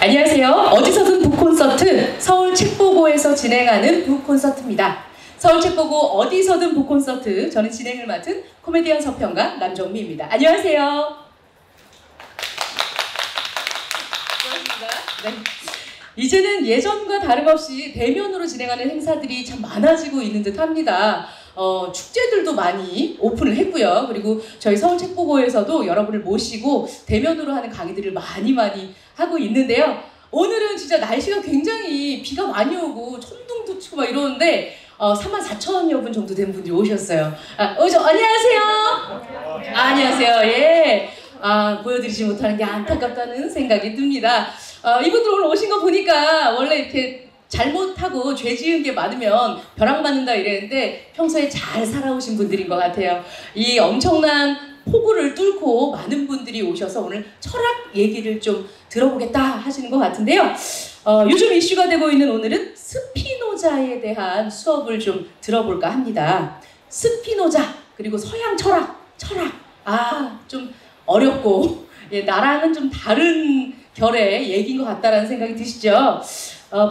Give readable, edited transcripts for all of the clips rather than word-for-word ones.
안녕하세요. 어디서든 북콘서트 서울책보고에서 진행하는 북콘서트입니다. 서울책보고 어디서든 북콘서트, 저는 진행을 맡은 코미디언 서평가 남정미입니다. 안녕하세요. 고맙습니다. 네. 이제는 예전과 다름없이 대면으로 진행하는 행사들이 참 많아지고 있는 듯 합니다. 축제들도 많이 오픈을 했고요. 그리고 저희 서울책보고에서도 여러분을 모시고 대면으로 하는 강의들을 많이 하고 있는데요. 오늘은 진짜 날씨가 굉장히 비가 많이 오고 천둥도 치고 막 이러는데 34,000여 분 정도 된 분들이 오셨어요. 안녕하세요. 안녕하세요. 예. 보여드리지 못하는 게 안타깝다는 생각이 듭니다. 이분들 오늘 오신 거 보니까 원래 이렇게 잘못하고 죄 지은 게 많으면 벼락 맞는다 이랬는데 평소에 잘 살아오신 분들인 것 같아요. 이 엄청난 폭우를 뚫고 많은 분들이 오셔서 오늘 철학 얘기를 좀 들어보겠다 하시는 것 같은데요. 요즘 이슈가 되고 있는 오늘은 스피노자에 대한 수업을 좀 들어볼까 합니다. 스피노자 그리고 서양 철학 좀 어렵고 나랑은 좀 다른 결의 얘기인 것 같다라는 생각이 드시죠?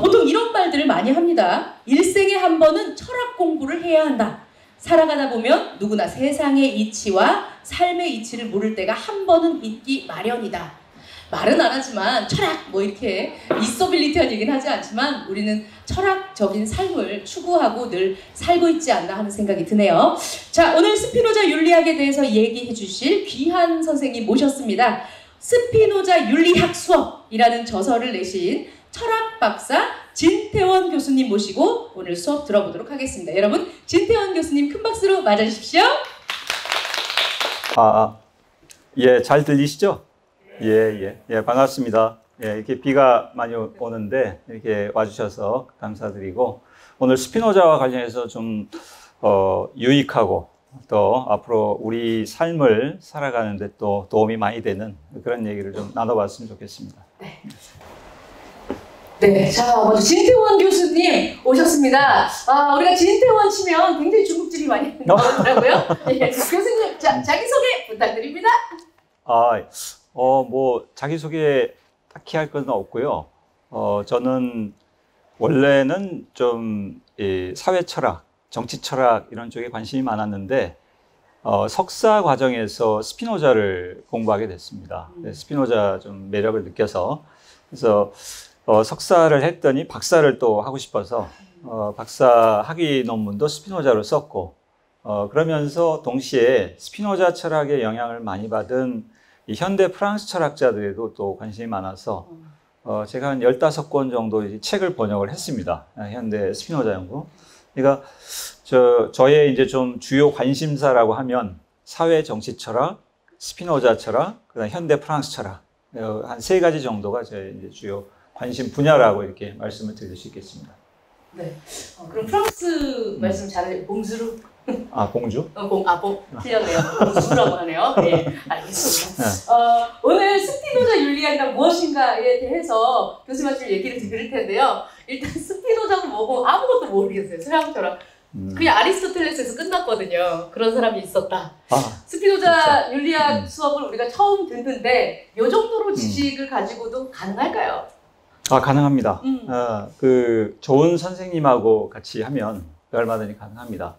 보통 이런 말들을 많이 합니다. 일생에 한 번은 철학 공부를 해야 한다. 살아가다 보면 누구나 세상의 이치와 삶의 이치를 모를 때가 한 번은 있기 마련이다. 말은 안 하지만 철학 이렇게 있어빌리티한 얘기는 하지 않지만 우리는 철학적인 삶을 추구하고 늘 살고 있지 않나 하는 생각이 드네요. 자, 오늘 스피노자 윤리학에 대해서 얘기해 주실 귀한 선생님 모셨습니다. 스피노자 윤리학 수업이라는 저서를 내신 철학 박사 진태원 교수님 모시고 오늘 수업 들어보도록 하겠습니다. 여러분, 진태원 교수님 큰 박수로 맞아주십시오. 예, 잘 들리시죠? 예, 반갑습니다. 예, 이렇게 비가 많이 오는데 이렇게 와주셔서 감사드리고 오늘 스피노자와 관련해서 좀 유익하고 또 앞으로 우리 삶을 살아가는데 또 도움이 많이 되는 그런 얘기를 좀 나눠봤으면 좋겠습니다. 네, 자, 먼저 진태원 교수님 오셨습니다. 우리가 진태원 치면 굉장히 중국집이 많이 나오더라고요. 네, 교수님, 자기소개 부탁드립니다. 자기소개 딱히 할 건 없고요. 저는 원래는 좀 사회철학, 정치철학 이런 쪽에 관심이 많았는데 석사 과정에서 스피노자를 공부하게 됐습니다. 스피노자 좀 매력을 느껴서 그래서 석사를 했더니 박사를 또 하고 싶어서 박사 학위 논문도 스피노자로 썼고 그러면서 동시에 스피노자 철학의 영향을 많이 받은 이 현대 프랑스 철학자들에도 또 관심이 많아서 제가 한 15권 정도 이제 책을 번역을 했습니다. 현대 스피노자 연구. 그러니까 저의 이제 좀 주요 관심사라고 하면 사회 정치 철학, 스피노자 철학, 그다음 현대 프랑스 철학 한 3가지 정도가 제 이제 주요 관심 분야라고 이렇게 말씀을 드릴 수 있겠습니다. 네. 그럼 프랑스 말씀 잘해요. 봉주르. 봉주? 틀렸네요. 봉주라고 하네요. 네, 알겠습니다. 오늘 스피노자 윤리학이란 무엇인가에 대해서 교수님한테 얘기를 드릴 텐데요. 일단 스피노자가 뭐고 아무것도 모르겠어요. 서양처럼. 그냥 아리스토텔레스에서 끝났거든요. 그런 사람이 있었다. 스피노자 윤리학 수업을 우리가 처음 듣는데 이 정도로 지식을 가지고도 가능할까요? 가능합니다. 좋은 선생님하고 같이 하면 얼마든지 가능합니다.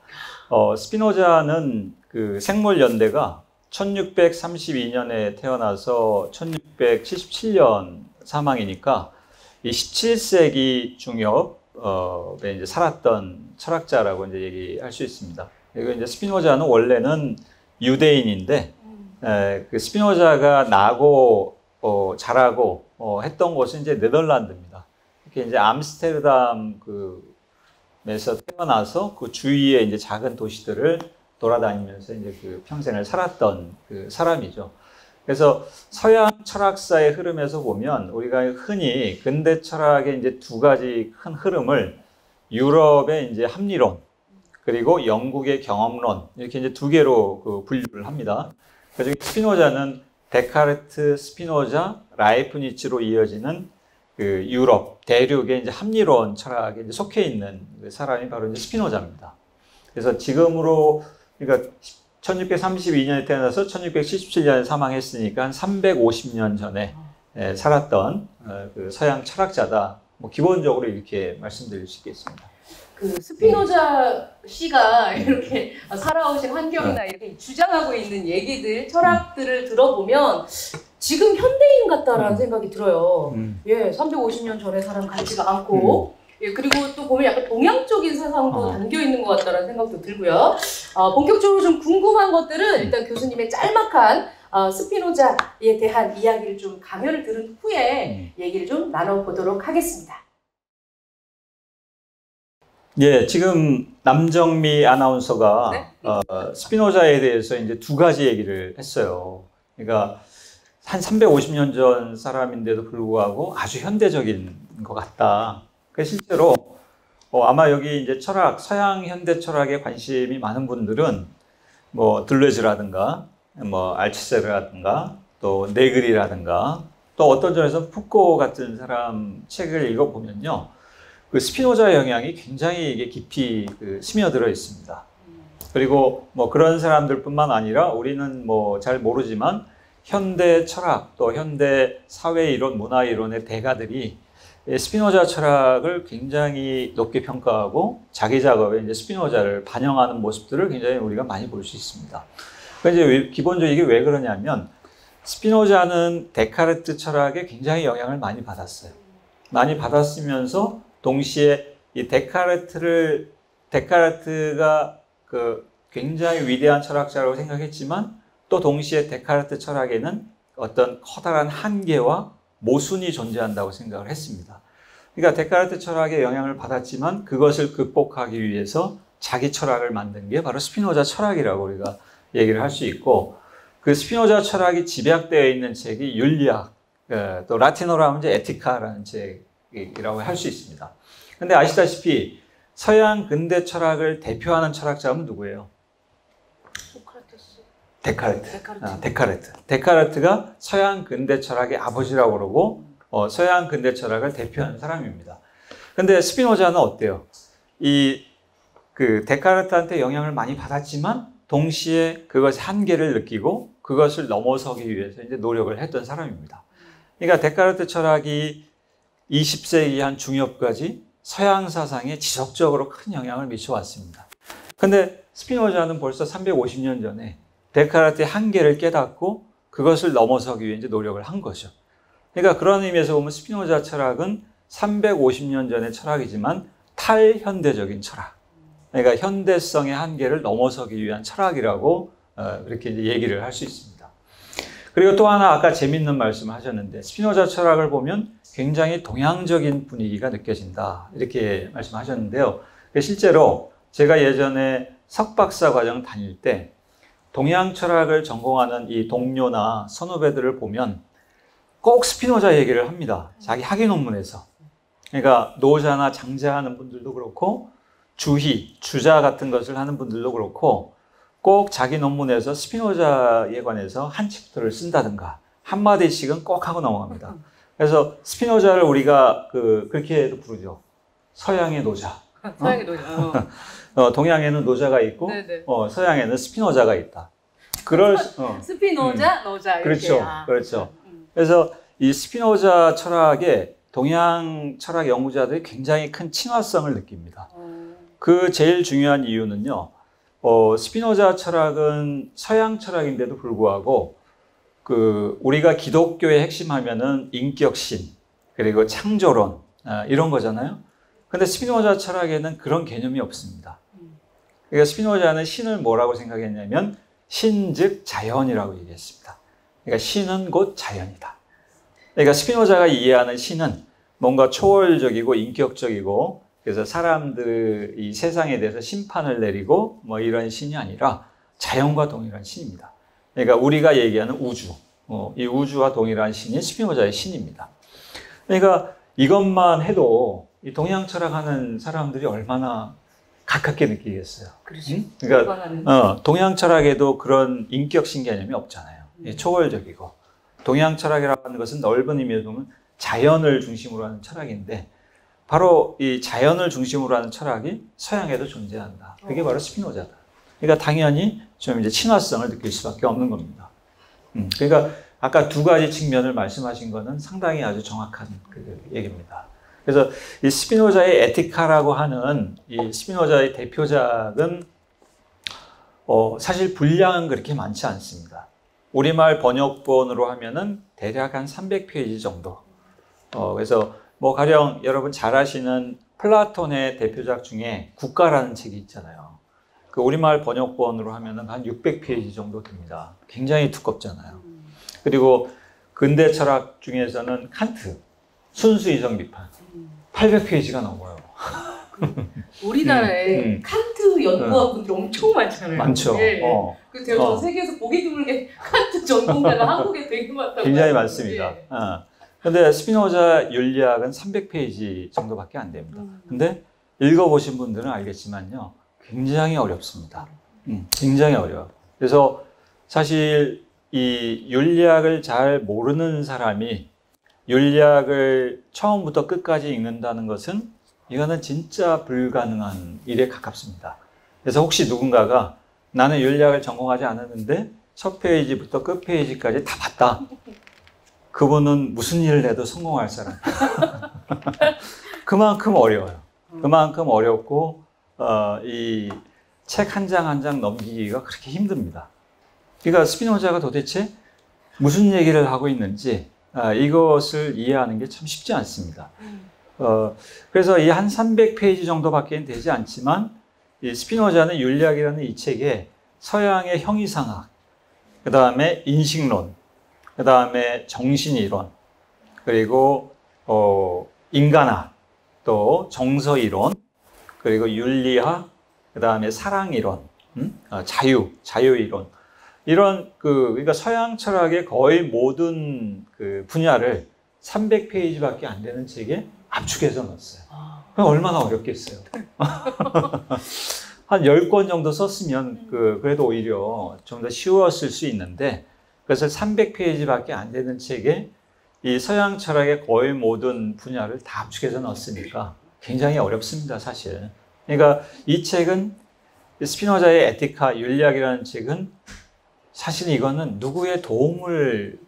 스피노자는 그 생물연대가 1632년에 태어나서 1677년 사망이니까 이 17세기 중엽에 이제 살았던 철학자라고 이제 얘기할 수 있습니다. 그리고 이제 스피노자는 원래는 유대인인데 그 스피노자가 나고 자라고 했던 곳은 이제 네덜란드입니다. 이렇게 이제 암스테르담 에서 태어나서 그 주위에 이제 작은 도시들을 돌아다니면서 이제 그 평생을 살았던 그 사람이죠. 그래서 서양 철학사의 흐름에서 보면 우리가 흔히 근대 중철학의 이제 2가지 큰 흐름을 유럽의 이제 합리론 그리고 영국의 경험론 이렇게 이제 2개로 분류를 합니다. 그중에 스피노자는 데카르트, 스피노자, 라이프니츠로 이어지는 그 유럽 대륙의 이제 합리론 철학에 이제 속해 있는 그 사람이 바로 이제 스피노자입니다. 그래서 지금으로 그러니까 1632년에 태어나서 1677년에 사망했으니까 한 350년 전에 살았던 그 서양 철학자다. 뭐 기본적으로 이렇게 말씀드릴 수 있겠습니다. 그 스피노자 씨가 이렇게 살아오신 환경이나 이렇게 주장하고 있는 얘기들, 철학들을 들어보면 지금 현대인 같다라는 생각이 들어요. 예, 350년 전의 사람 같지가 않고, 예, 그리고 또 보면 약간 동양적인 사상도 담겨 있는 것 같다라는 생각도 들고요. 본격적으로 좀 궁금한 것들은 일단 교수님의 짤막한 스피노자에 대한 이야기를 좀 강연을 들은 후에 얘기를 좀 나눠보도록 하겠습니다. 예, 지금 남정미 아나운서가 네? 스피노자에 대해서 이제 두 가지 얘기를 했어요. 그러니까 한 350년 전 사람인데도 불구하고 아주 현대적인 것 같다. 실제로 아마 여기 이제 철학, 서양 현대 철학에 관심이 많은 분들은 뭐 들레즈라든가 뭐 알츠세르라든가 또 네글이라든가 또 어떤 점에서 푸코 같은 사람 책을 읽어보면요. 그 스피노자의 영향이 굉장히 이게 깊이 스며들어 있습니다. 그리고 뭐 그런 사람들뿐만 아니라 우리는 뭐 잘 모르지만 현대 철학 또 현대 사회 이론, 문화 이론의 대가들이 스피노자 철학을 굉장히 높게 평가하고 자기 작업에 이제 스피노자를 반영하는 모습들을 굉장히 우리가 많이 볼 수 있습니다. 그러니까 이제 기본적으로 이게 왜 그러냐면 스피노자는 데카르트 철학에 굉장히 영향을 많이 받았어요. 많이 받았으면서 동시에 이 데카르트가 그 굉장히 위대한 철학자라고 생각했지만 또 동시에 데카르트 철학에는 어떤 커다란 한계와 모순이 존재한다고 생각을 했습니다. 그러니까 데카르트 철학에 영향을 받았지만 그것을 극복하기 위해서 자기 철학을 만든 게 바로 스피노자 철학이라고 우리가 얘기를 할 수 있고 그 스피노자 철학이 집약되어 있는 책이 윤리학, 또 라틴어로 하면 이제 에티카라는 책이라고 할 수 있습니다. 근데 아시다시피 서양 근대 철학을 대표하는 철학자는 누구예요? 소크라테스. 데카르트. 데카르트가 서양 근대 철학의 아버지라고 그러고 서양 근대 철학을 대표하는 사람입니다. 근데 스피노자는 어때요? 그 데카르트한테 영향을 많이 받았지만 동시에 그것의 한계를 느끼고 그것을 넘어서기 위해서 이제 노력을 했던 사람입니다. 그러니까 데카르트 철학이 20세기 한 중엽까지 서양 사상에 지속적으로 큰 영향을 미쳐왔습니다. 근데 스피노자는 벌써 350년 전에 데카르트의 한계를 깨닫고 그것을 넘어서기 위해 이제 노력을 한 거죠. 그러니까 그런 의미에서 보면 스피노자 철학은 350년 전의 철학이지만 탈현대적인 철학. 그러니까 현대성의 한계를 넘어서기 위한 철학이라고 그렇게 이제 얘기를 할 수 있습니다. 그리고 또 하나 아까 재밌는 말씀을 하셨는데 스피노자 철학을 보면 굉장히 동양적인 분위기가 느껴진다. 이렇게 말씀하셨는데요. 실제로 제가 예전에 석박사 과정 다닐 때 동양 철학을 전공하는 이 동료나 선후배들을 보면 꼭 스피노자 얘기를 합니다. 자기 학위 논문에서. 그러니까 노자나 장자하는 분들도 그렇고 주희, 주자 같은 것을 하는 분들도 그렇고 꼭 자기 논문에서 스피노자에 관해서 한 챕터를 쓴다든가 한마디씩은 꼭 하고 넘어갑니다. 그래서 스피노자를 우리가 그렇게도 부르죠. 서양의 노자. 서양의 노자. 동양에는 노자가 있고 서양에는 스피노자가 있다. 스피노자, 노자 이렇게. 그렇죠. 그렇죠. 그래서 이 스피노자 철학에 동양 철학 연구자들이 굉장히 큰 친화성을 느낍니다. 그 제일 중요한 이유는요. 스피노자 철학은 서양 철학인데도 불구하고 우리가 기독교의 핵심하면은 인격신 그리고 창조론 이런 거잖아요. 근데 스피노자 철학에는 그런 개념이 없습니다. 그러니까 스피노자는 신을 뭐라고 생각했냐면 신 즉 자연이라고 얘기했습니다. 그러니까 신은 곧 자연이다. 그러니까 스피노자가 이해하는 신은 뭔가 초월적이고 인격적이고 그래서 사람들이 세상에 대해서 심판을 내리고 뭐 이런 신이 아니라 자연과 동일한 신입니다. 그러니까 우리가 얘기하는 우주, 이 우주와 동일한 신이 스피노자의 신입니다. 그러니까 이것만 해도 이 동양 철학하는 사람들이 얼마나 가깝게 느끼겠어요. 그렇죠. 그러니까 동양 철학에도 그런 인격신 개념이 없잖아요. 초월적이고 동양 철학이라고 하는 것은 넓은 의미에서 보면 자연을 중심으로 하는 철학인데 바로 이 자연을 중심으로 하는 철학이 서양에도 존재한다. 그게 바로 스피노자다. 그러니까 당연히 좀 이제 친화성을 느낄 수밖에 없는 겁니다. 그러니까 아까 두 가지 측면을 말씀하신 거는 상당히 아주 정확한 그 얘기입니다. 그래서 이 스피노자의 에티카라고 하는 이 스피노자의 대표작은 사실 분량은 그렇게 많지 않습니다. 우리말 번역본으로 하면은 대략 한 300페이지 정도. 그래서 뭐 가령 여러분 잘 아시는 플라톤의 대표작 중에 국가라는 책이 있잖아요. 그 우리말 번역본으로 하면은 한 600페이지 정도 됩니다. 굉장히 두껍잖아요. 그리고 근대 철학 중에서는 칸트, 순수 이성 비판 800페이지가 넘어요. 우리나라에 칸트 연구학분들 엄청 많잖아요. 많죠. 네. 그래서 제가 전 세계에서 보기 드물게 칸트 전공자가 한국에 되게 많다고. 굉장히 많습니다. 근데 스피노자 윤리학은 300페이지 정도밖에 안 됩니다. 근데 읽어보신 분들은 알겠지만요. 굉장히 어렵습니다. 굉장히 어려워요. 그래서 사실 이 윤리학을 잘 모르는 사람이 윤리학을 처음부터 끝까지 읽는다는 것은 이거는 진짜 불가능한 일에 가깝습니다. 그래서 혹시 누군가가 나는 윤리학을 전공하지 않았는데 첫 페이지부터 끝 페이지까지 다 봤다. 그분은 무슨 일을 해도 성공할 사람. 그만큼 어려워요. 그만큼 어렵고 이 책 한 장 한 장 넘기기가 그렇게 힘듭니다. 그러니까 스피노자가 도대체 무슨 얘기를 하고 있는지 이것을 이해하는 게 참 쉽지 않습니다. 그래서 이 한 300페이지 정도밖에 되지 않지만 이 스피노자는 윤리학이라는 이 책에 서양의 형이상학, 그 다음에 인식론, 그 다음에 정신이론, 그리고 인간학, 또 정서이론, 그리고 윤리학, 그 다음에 사랑이론, 자유이론, 이런 그러니까 서양 철학의 거의 모든 그 분야를 300페이지밖에 안 되는 책에 압축해서 넣었어요. 그럼 얼마나 어렵겠어요. 한 10권 정도 썼으면 그래도 오히려 좀 더 쉬웠을 수 있는데 그래서 300페이지밖에 안 되는 책에 이 서양 철학의 거의 모든 분야를 다 압축해서 넣었으니까 굉장히 어렵습니다, 사실. 그러니까 이 책은 스피노자의 에티카 윤리학이라는 책은 사실 이거는 누구의 도움을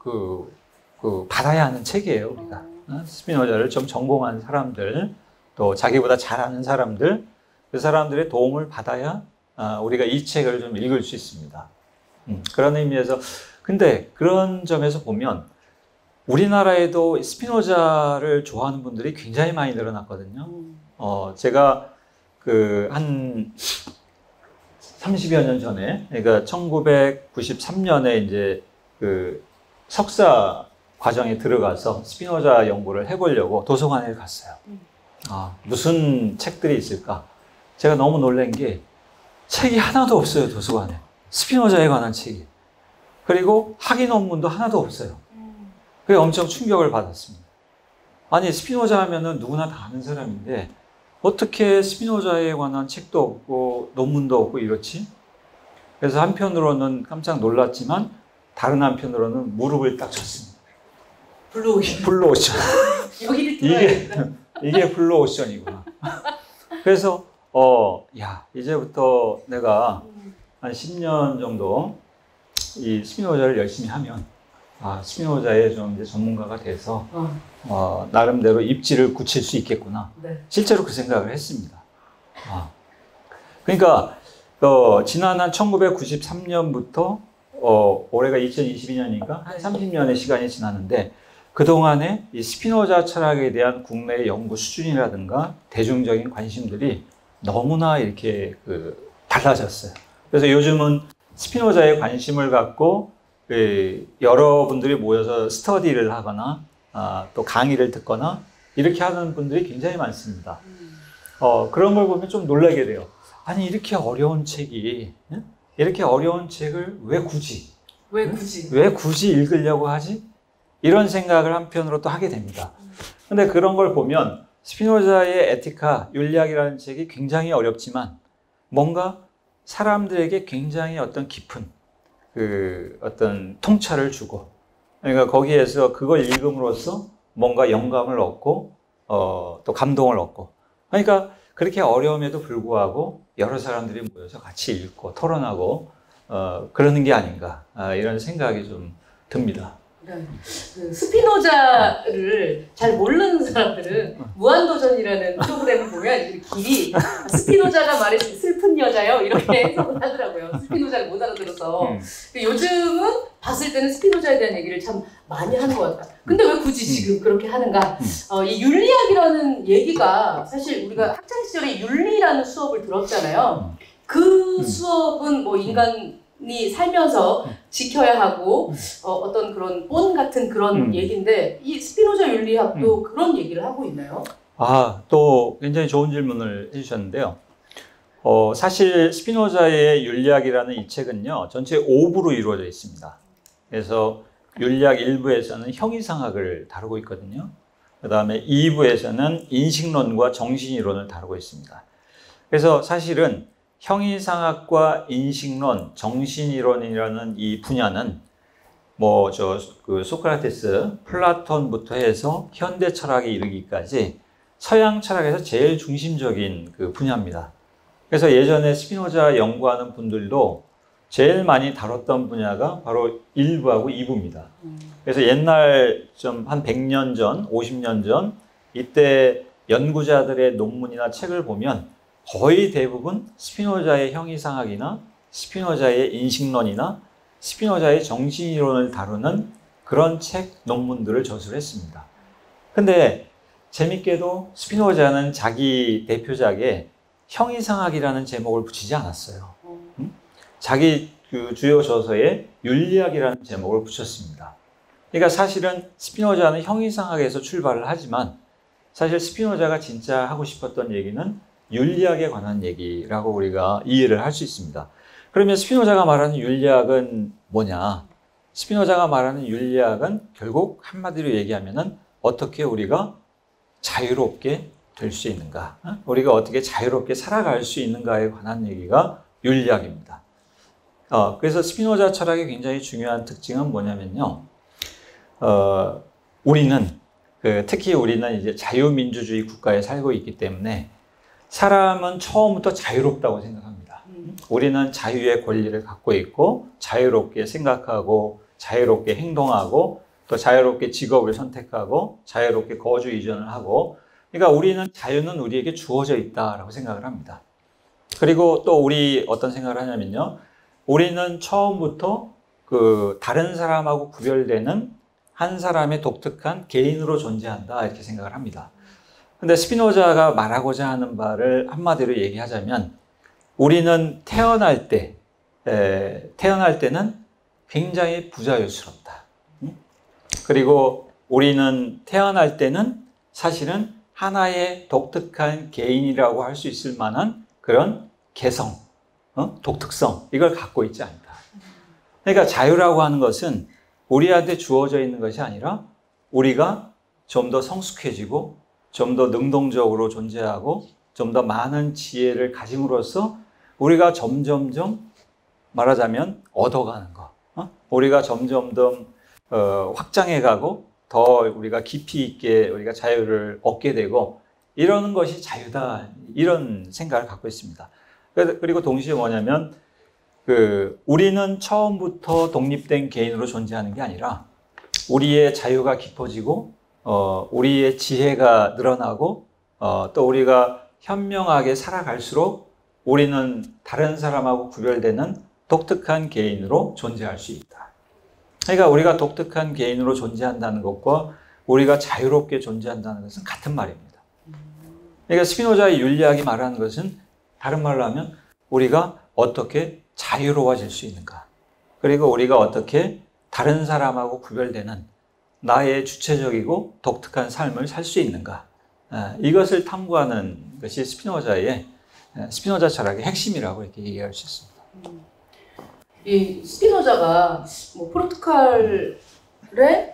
받아야 하는 책이에요, 우리가. 스피노자를 좀 전공한 사람들, 또 자기보다 잘 아는 사람들, 그 사람들의 도움을 받아야 우리가 이 책을 좀 읽을 수 있습니다. 그런 의미에서 근데 그런 점에서 보면 우리나라에도 스피노자를 좋아하는 분들이 굉장히 많이 늘어났거든요. 제가 한 30여 년 전에, 그러니까 1993년에 이제 석사 과정에 들어가서 스피노자 연구를 해보려고 도서관에 갔어요. 무슨 책들이 있을까? 제가 너무 놀란 게 책이 하나도 없어요, 도서관에. 스피노자에 관한 책이. 그리고 학위 논문도 하나도 없어요. 그게 엄청 충격을 받았습니다. 아니, 스피노자 하면은 누구나 다 아는 사람인데 어떻게 스피노자에 관한 책도 없고 논문도 없고 이렇지? 그래서 한편으로는 깜짝 놀랐지만 다른 한편으로는 무릎을 딱 쳤습니다. 블루오션. 여기를 들어야겠다. 이게 블루오션이구나. 그래서 이제부터 내가 한 10년 정도 이 스피노자를 열심히 하면 스피노자의 좀 이제 전문가가 돼서 나름대로 입지를 굳힐 수 있겠구나. 네. 실제로 그 생각을 했습니다. 그러니까 지난 한 1993년부터 올해가 2022년이니까 한 30년의 시간이 지났는데 그동안에 이 스피노자 철학에 대한 국내의 연구 수준이라든가 대중적인 관심들이 너무나 이렇게 달라졌어요. 그래서 요즘은 스피노자에 관심을 갖고 여러분들이 모여서 스터디를 하거나 또 강의를 듣거나 이렇게 하는 분들이 굉장히 많습니다. 그런 걸 보면 좀 놀라게 돼요. 아니 이렇게 어려운 책이 이렇게 어려운 책을 왜 굳이 읽으려고 하지? 이런 생각을 한편으로 또 하게 됩니다. 근데 그런 걸 보면 스피노자의 에티카, 윤리학이라는 책이 굉장히 어렵지만 뭔가 사람들에게 굉장히 어떤 깊은 어떤 통찰을 주고 그러니까 거기에서 그걸 읽음으로써 뭔가 영감을 얻고 또 감동을 얻고 그러니까 그렇게 어려움에도 불구하고 여러 사람들이 모여서 같이 읽고 토론하고 그러는 게 아닌가 이런 생각이 좀 듭니다. 네. 그 스피노자를 잘 모르는 사람들은 무한도전이라는 프로그램을 보면 이 길이 스피노자가 말해준 슬픈 여자요 이렇게 해석을 하더라고요. 스피노자를 못 알아들어서. 요즘은 봤을 때는 스피노자에 대한 얘기를 참 많이 하는 것 같다. 근데 왜 굳이 지금 그렇게 하는가? 이 윤리학이라는 얘기가 사실 우리가 학창 시절에 윤리라는 수업을 들었잖아요. 그 수업은 뭐 인간이 살면서 지켜야 하고 어떤 그런 본 같은 그런 얘기인데 이 스피노자 윤리학도 그런 얘기를 하고 있나요? 또 굉장히 좋은 질문을 해주셨는데요. 사실 스피노자의 윤리학이라는 이 책은요, 전체 5부로 이루어져 있습니다. 그래서 윤리학 1부에서는 형이상학을 다루고 있거든요. 그 다음에 2부에서는 인식론과 정신이론을 다루고 있습니다. 그래서 사실은 형이상학과 인식론, 정신이론이라는 이 분야는 그 소크라테스, 플라톤부터 해서 현대 철학에 이르기까지 서양 철학에서 제일 중심적인 그 분야입니다. 그래서 예전에 스피노자 연구하는 분들도 제일 많이 다뤘던 분야가 바로 1부하고 2부입니다. 그래서 옛날 좀 한 100년 전, 50년 전 이때 연구자들의 논문이나 책을 보면 거의 대부분 스피노자의 형이상학이나 스피노자의 인식론이나 스피노자의 정신이론을 다루는 그런 책, 논문들을 저술했습니다. 근데 재밌게도 스피노자는 자기 대표작에 형이상학이라는 제목을 붙이지 않았어요. 자기 그 주요 저서에 윤리학이라는 제목을 붙였습니다. 그러니까 사실은 스피노자는 형이상학에서 출발을 하지만 사실 스피노자가 진짜 하고 싶었던 얘기는 윤리학에 관한 얘기라고 우리가 이해를 할 수 있습니다. 그러면 스피노자가 말하는 윤리학은 뭐냐? 스피노자가 말하는 윤리학은 결국 한마디로 얘기하면은 어떻게 우리가 자유롭게 될 수 있는가? 우리가 어떻게 자유롭게 살아갈 수 있는가에 관한 얘기가 윤리학입니다. 그래서 스피노자 철학의 굉장히 중요한 특징은 뭐냐면요. 특히 우리는 이제 자유민주주의 국가에 살고 있기 때문에 사람은 처음부터 자유롭다고 생각합니다. 우리는 자유의 권리를 갖고 있고 자유롭게 생각하고 자유롭게 행동하고 또 자유롭게 직업을 선택하고 자유롭게 거주 이전을 하고 그러니까 자유는 우리에게 주어져 있다라고 생각을 합니다. 그리고 또 우리 어떤 생각을 하냐면요. 우리는 처음부터 그 다른 사람하고 구별되는 한 사람의 독특한 개인으로 존재한다 이렇게 생각을 합니다. 근데 스피노자가 말하고자 하는 바를 한마디로 얘기하자면 우리는 태어날 때는 굉장히 부자유스럽다. 그리고 우리는 태어날 때는 사실은 하나의 독특한 개인이라고 할 수 있을 만한 그런 개성, 독특성 이걸 갖고 있지 않다. 그러니까 자유라고 하는 것은 우리한테 주어져 있는 것이 아니라 우리가 좀 더 성숙해지고 좀 더 능동적으로 존재하고 좀 더 많은 지혜를 가짐으로써 우리가 점점점 말하자면 얻어가는 거. 우리가 점점점 확장해가고 더 우리가 깊이 있게 우리가 자유를 얻게 되고 이러는 것이 자유다. 이런 생각을 갖고 있습니다. 그리고 동시에 뭐냐면 우리는 처음부터 독립된 개인으로 존재하는 게 아니라 우리의 자유가 깊어지고 우리의 지혜가 늘어나고 또 우리가 현명하게 살아갈수록 우리는 다른 사람하고 구별되는 독특한 개인으로 존재할 수 있다. 그러니까 우리가 독특한 개인으로 존재한다는 것과 우리가 자유롭게 존재한다는 것은 같은 말입니다. 그러니까 스피노자의 윤리학이 말하는 것은 다른 말로 하면 우리가 어떻게 자유로워질 수 있는가. 그리고 우리가 어떻게 다른 사람하고 구별되는 나의 주체적이고 독특한 삶을 살 수 있는가. 이것을 탐구하는 것이 스피노자 철학의 핵심이라고 이렇게 얘기할 수 있습니다. 이 스피노자가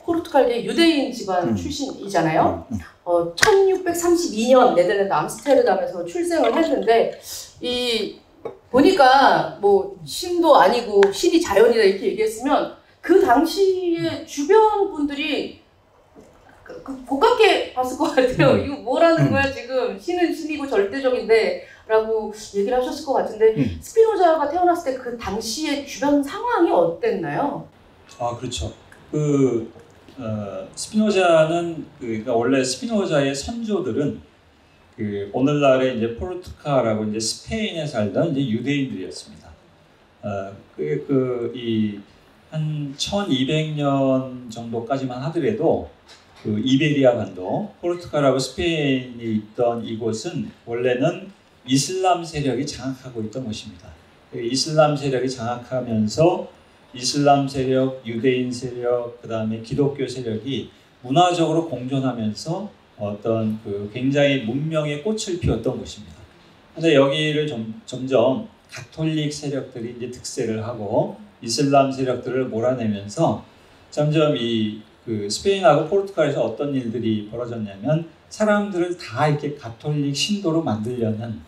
포르투갈계 유대인 집안 출신이잖아요. 1632년 네덜란드 암스테르담에서 출생을 했는데 보니까 신도 아니고 신이 자연이다 이렇게 얘기했으면 그 당시에 주변 분들이 고깝게 봤을 것 같아요. 이거 뭐라는 거야 지금 신은 신이고 절대적인데 라고 얘기를 하셨을 것 같은데 스피노자가 태어났을 때 그 당시의 주변 상황이 어땠나요? 그렇죠. 스피노자는 그러니까 원래 스피노자의 선조들은 그 오늘날의 이제 포르투갈하고 이제 스페인에 살던 이제 유대인들이었습니다. 한 1200년 정도까지만 하더라도 그 이베리아 반도, 포르투갈하고 스페인이 있던 이곳은 원래는 이슬람 세력이 장악하고 있던 곳입니다. 이슬람 세력이 장악하면서 이슬람 세력, 유대인 세력, 그 다음에 기독교 세력이 문화적으로 공존하면서 어떤 그 굉장히 문명의 꽃을 피웠던 곳입니다. 근데 여기를 점점 가톨릭 세력들이 이제 득세를 하고 이슬람 세력들을 몰아내면서 점점 그 스페인하고 포르투갈에서 어떤 일들이 벌어졌냐면 사람들을 다 이렇게 가톨릭 신도로 만들려는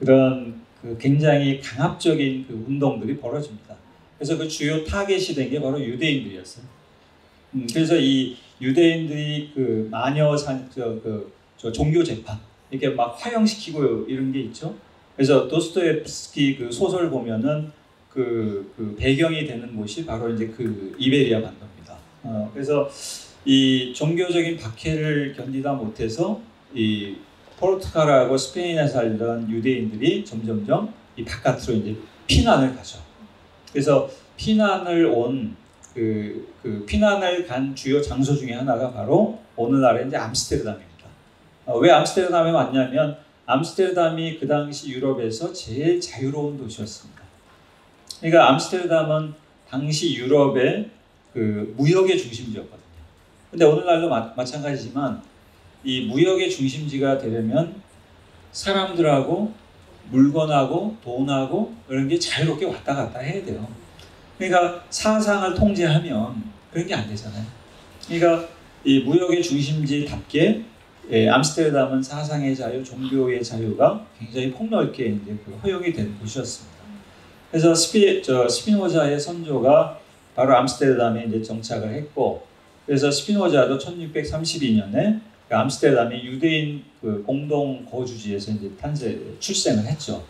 그런 그 굉장히 강압적인 그 운동들이 벌어집니다. 그래서 그 주요 타겟이 된 게 바로 유대인들이었어요. 그래서 이 유대인들이 그 마녀 종교 재판 이렇게 막 화형시키고 이런 게 있죠. 그래서 도스토옙스키 그 소설 보면은 그 배경이 되는 곳이 바로 이제 그 이베리아 반도입니다. 그래서 이 종교적인 박해를 견디다 못해서 이 포르투갈하고 스페인에 살던 유대인들이 점점점 이 바깥으로 이제 피난을 가죠. 그래서 피난을 간 주요 장소 중에 하나가 바로 오늘날의 이제 암스테르담입니다. 왜 암스테르담에 왔냐면 암스테르담이 그 당시 유럽에서 제일 자유로운 도시였습니다. 그러니까 암스테르담은 당시 유럽의 그 무역의 중심지였거든요. 근데 오늘날도 마찬가지지만 이 무역의 중심지가 되려면 사람들하고 물건하고 돈하고 이런 게 자유롭게 왔다 갔다 해야 돼요. 그러니까 사상을 통제하면 그런 게 안 되잖아요. 그러니까 이 무역의 중심지답게 암스테르담은 사상의 자유, 종교의 자유가 굉장히 폭넓게 이제 허용이 된 곳이었습니다. 그래서 스피노자의 선조가 바로 암스테르담에 이제 정착을 했고, 그래서 스피노자도 1632년에 암스테르담이 유대인 그 공동 거주지에서 이제 출생을 했죠.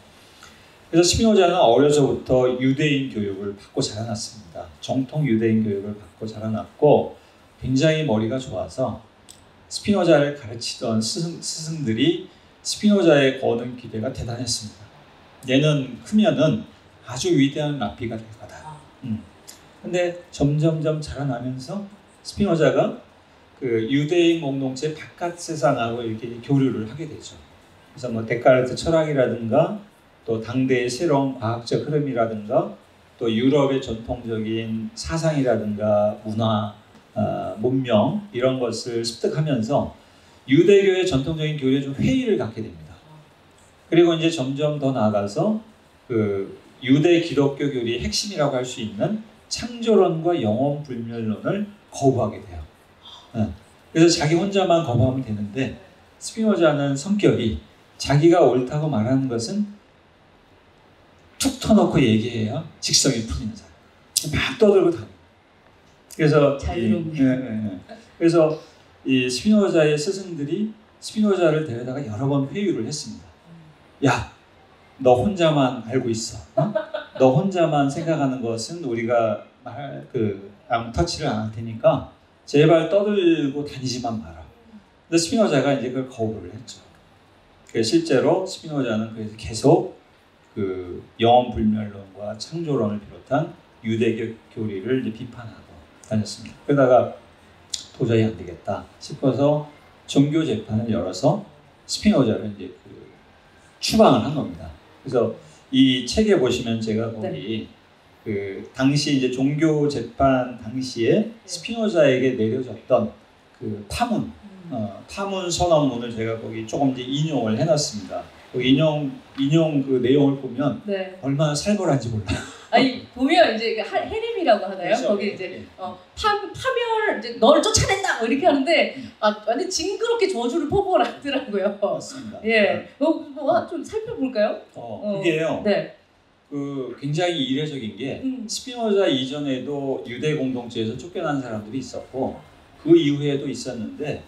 그래서 스피노자는 어려서부터 유대인 교육을 받고 자라났습니다. 정통 유대인 교육을 받고 자라났고 굉장히 머리가 좋아서 스피노자를 가르치던 스승들이 스피노자의 거는 기대가 대단했습니다. 얘는 크면은 아주 위대한 랍비가 될 거다. 근데 점점점 자라나면서 스피노자가 그 유대인 공동체 바깥 세상하고 이렇게 교류를 하게 되죠. 그래서 뭐 데카르트 철학이라든가 또 당대의 새로운 과학적 흐름이라든가 또 유럽의 전통적인 사상이라든가 문화, 문명 이런 것을 습득하면서 유대교의 전통적인 교류에 좀 회의를 갖게 됩니다. 그리고 이제 점점 더 나아가서 그 유대 기독교 교리의 핵심이라고 할 수 있는 창조론과 영원 불멸론을 거부하게 돼요. 그래서 자기 혼자만 거부하면 되는데 스피노자는 성격이 자기가 옳다고 말하는 것은 툭 터놓고 얘기해야 직성이 풀리는 사람. 막 떠들고 다녀. 그래서 그래서 이 스피노자의 스승들이 스피노자를 데려다가 여러 번 회유를 했습니다. 야, 너 혼자만 알고 있어. 너 혼자만 생각하는 것은 우리가 터치를 안 할 테니까 제발 떠들고 다니지만 마라. 근데 스피노자가 이제 그걸 거부를 했죠. 실제로 스피노자는 그래서 계속 그 영원 불멸론과 창조론을 비롯한 유대교 교리를 이제 비판하고 다녔습니다. 그러다가 도저히 안 되겠다 싶어서 종교 재판을 열어서 스피노자를 이제 추방을 한 겁니다. 그래서 이 책에 보시면 제가 거기 그 당시 이제 종교 재판 당시에 스피노자에게 내려졌던 그 파문 선언문을 제가 거기 조금 이제 인용을 해놨습니다. 그 인용 그 내용을 보면 얼마나 살벌한지 몰라요. 아니 보면 이제 해림이라고 하나요? 그렇죠. 거기 이제 파멸 이제 너를 쫓아낸다 뭐 이렇게 하는데 완전 징그럽게 저주를 퍼부어놨더라고요. 맞습니다. 예, 좀 살펴볼까요? 그게요. 네. 그 굉장히 이례적인 게 스피노자 이전에도 유대 공동체에서 쫓겨난 사람들이 있었고 그 이후에도 있었는데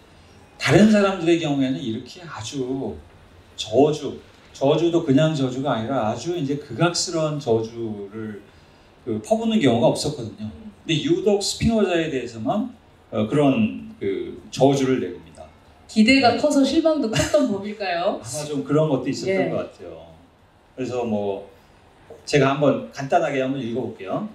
다른 사람들의 경우에는 이렇게 아주 저주도 그냥 저주가 아니라 아주 이제 극악스러운 저주를 퍼붓는 경우가 없었거든요. 근데 유독 스피노자에 대해서만 그런 그 저주를 내립니다. 기대가 커서 실망도 컸던 법일까요? 아마 좀 그런 것도 있었던 예. 것 같아요. 그래서 뭐 제가 한번 간단하게 한번 읽어볼게요.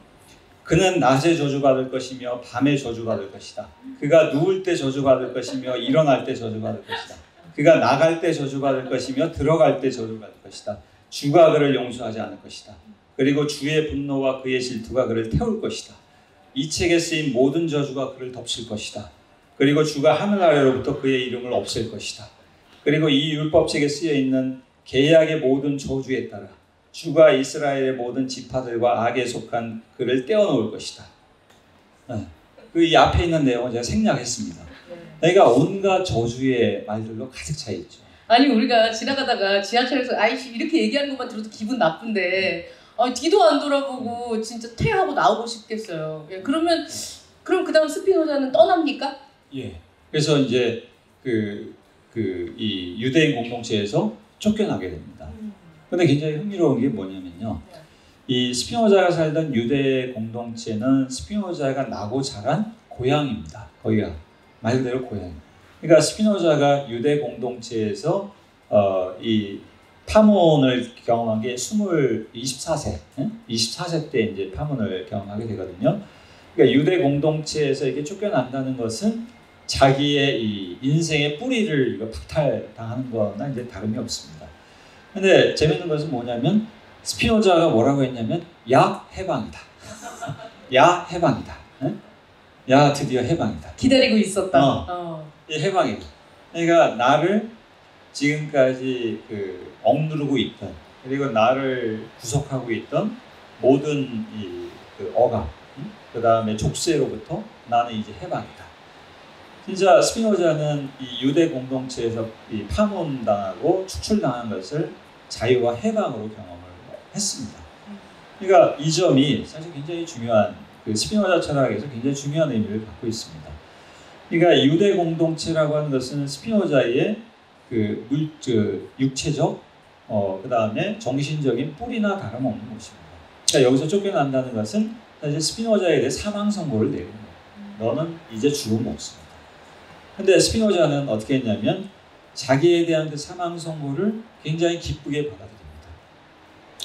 그는 낮에 저주받을 것이며 밤에 저주받을 것이다. 그가 누울 때 저주받을 것이며 일어날 때 저주받을 것이다. 그가 나갈 때 저주받을 것이며 들어갈 때 저주받을 것이다. 주가 그를 용서하지 않을 것이다. 그리고 주의 분노와 그의 질투가 그를 태울 것이다. 이 책에 쓰인 모든 저주가 그를 덮칠 것이다. 그리고 주가 하늘 아래로부터 그의 이름을 없앨 것이다. 그리고 이 율법책에 쓰여 있는 계약의 모든 저주에 따라 주가 이스라엘의 모든 지파들과 악에 속한 그를 떼어놓을 것이다. 그 이 앞에 있는 내용을 제가 생략했습니다. 그러니까 온갖 저주의 말들로 가득 차 있죠. 아니 우리가 지나가다가 지하철에서 아이씨 이렇게 얘기하는 것만 들어도 기분 나쁜데 뒤도 안 돌아보고 진짜 퇴하고 나오고 싶겠어요. 예, 그러면 그럼 그다음 스피노자는 떠납니까? 예. 그래서 이제 이 유대인 공동체에서 쫓겨나게 됩니다. 근데 굉장히 흥미로운 게 뭐냐면요. 이 스피노자가 살던 유대 공동체는 스피노자가 나고 자란 고향입니다. 거기가 말 그대로 고향. 그러니까 스피노자가 유대 공동체에서 이 파문을 경험한 게 24세 때 이제 파문을 경험하게 되거든요. 그러니까 유대 공동체에서 이렇게 쫓겨난다는 것은 자기의 이 인생의 뿌리를 이거 박탈당하는 거나 이제 다름이 없습니다. 근데 재밌는 것은 뭐냐면 스피노자가 뭐라고 했냐면 야 해방이다. 야 해방이다. 야 드디어 해방이다. 기다리고 있었다. 이 해방이다. 그러니까 나를 지금까지 억누르고 있던 그리고 나를 구속하고 있던 모든 그 억압, 그 다음에 족쇄로부터 나는 이제 해방이다. 진짜 스피노자는 이 유대 공동체에서 이 파문당하고 추출당한 것을 자유와 해방으로 경험을 했습니다. 그러니까 이 점이 사실 굉장히 중요한 그 스피노자 철학에서 굉장히 중요한 의미를 갖고 있습니다. 그러니까 유대 공동체라고 하는 것은 스피노자의 육체적, 그 다음에 정신적인 뿌리나 다름없는 것입니다. 그러니까 여기서 쫓겨난다는 것은 사실 스피노자에 대해 사망 선고를 내리는 거예요. 너는 이제 죽은 목숨이다. 근데 스피노자는 어떻게 했냐면 자기에 대한 그 사망 선고를 굉장히 기쁘게 받아들입니다.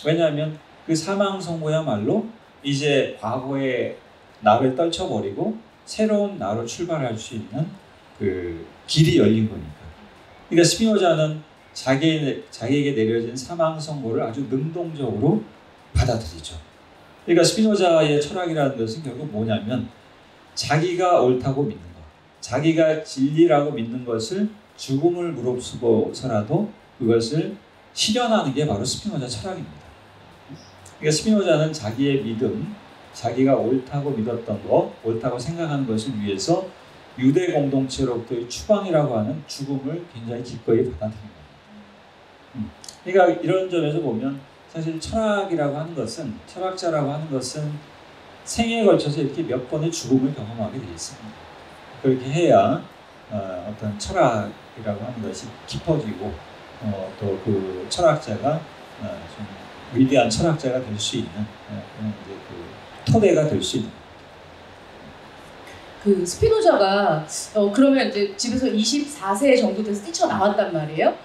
왜냐하면 그 사망 선고야말로 이제 과거의 나를 떨쳐버리고 새로운 나로 출발할 수 있는 그 길이 열린 거니까. 그러니까 스피노자는 자기에게 내려진 사망 선고를 아주 능동적으로 받아들이죠. 그러니까 스피노자의 철학이라는 것은 결국 뭐냐면 자기가 옳다고 믿는 것, 자기가 진리라고 믿는 것을 죽음을 무릅쓰고서라도 그것을 실현하는 게 바로 스피노자 철학입니다. 그러니까 스피노자는 자기의 믿음, 자기가 옳다고 믿었던 것, 옳다고 생각하는 것을 위해서 유대 공동체로부터의 추방이라고 하는 죽음을 굉장히 기꺼이 받아들입니다. 그러니까 이런 점에서 보면 사실 철학이라고 하는 것은, 철학자라고 하는 것은 생애에 걸쳐서 이렇게 몇 번의 죽음을 경험하게 되어 있습니다. 그렇게 해야 어떤 철학이라고 하는 것이 깊어지고 또 그 철학자가 좀 위대한 철학자가 될 수 있는 그런 이제 그 토대가 될 수 있는. 그 스피노자가 그러면 이제 집에서 24세 정도 돼서 뛰쳐나왔단 말이에요.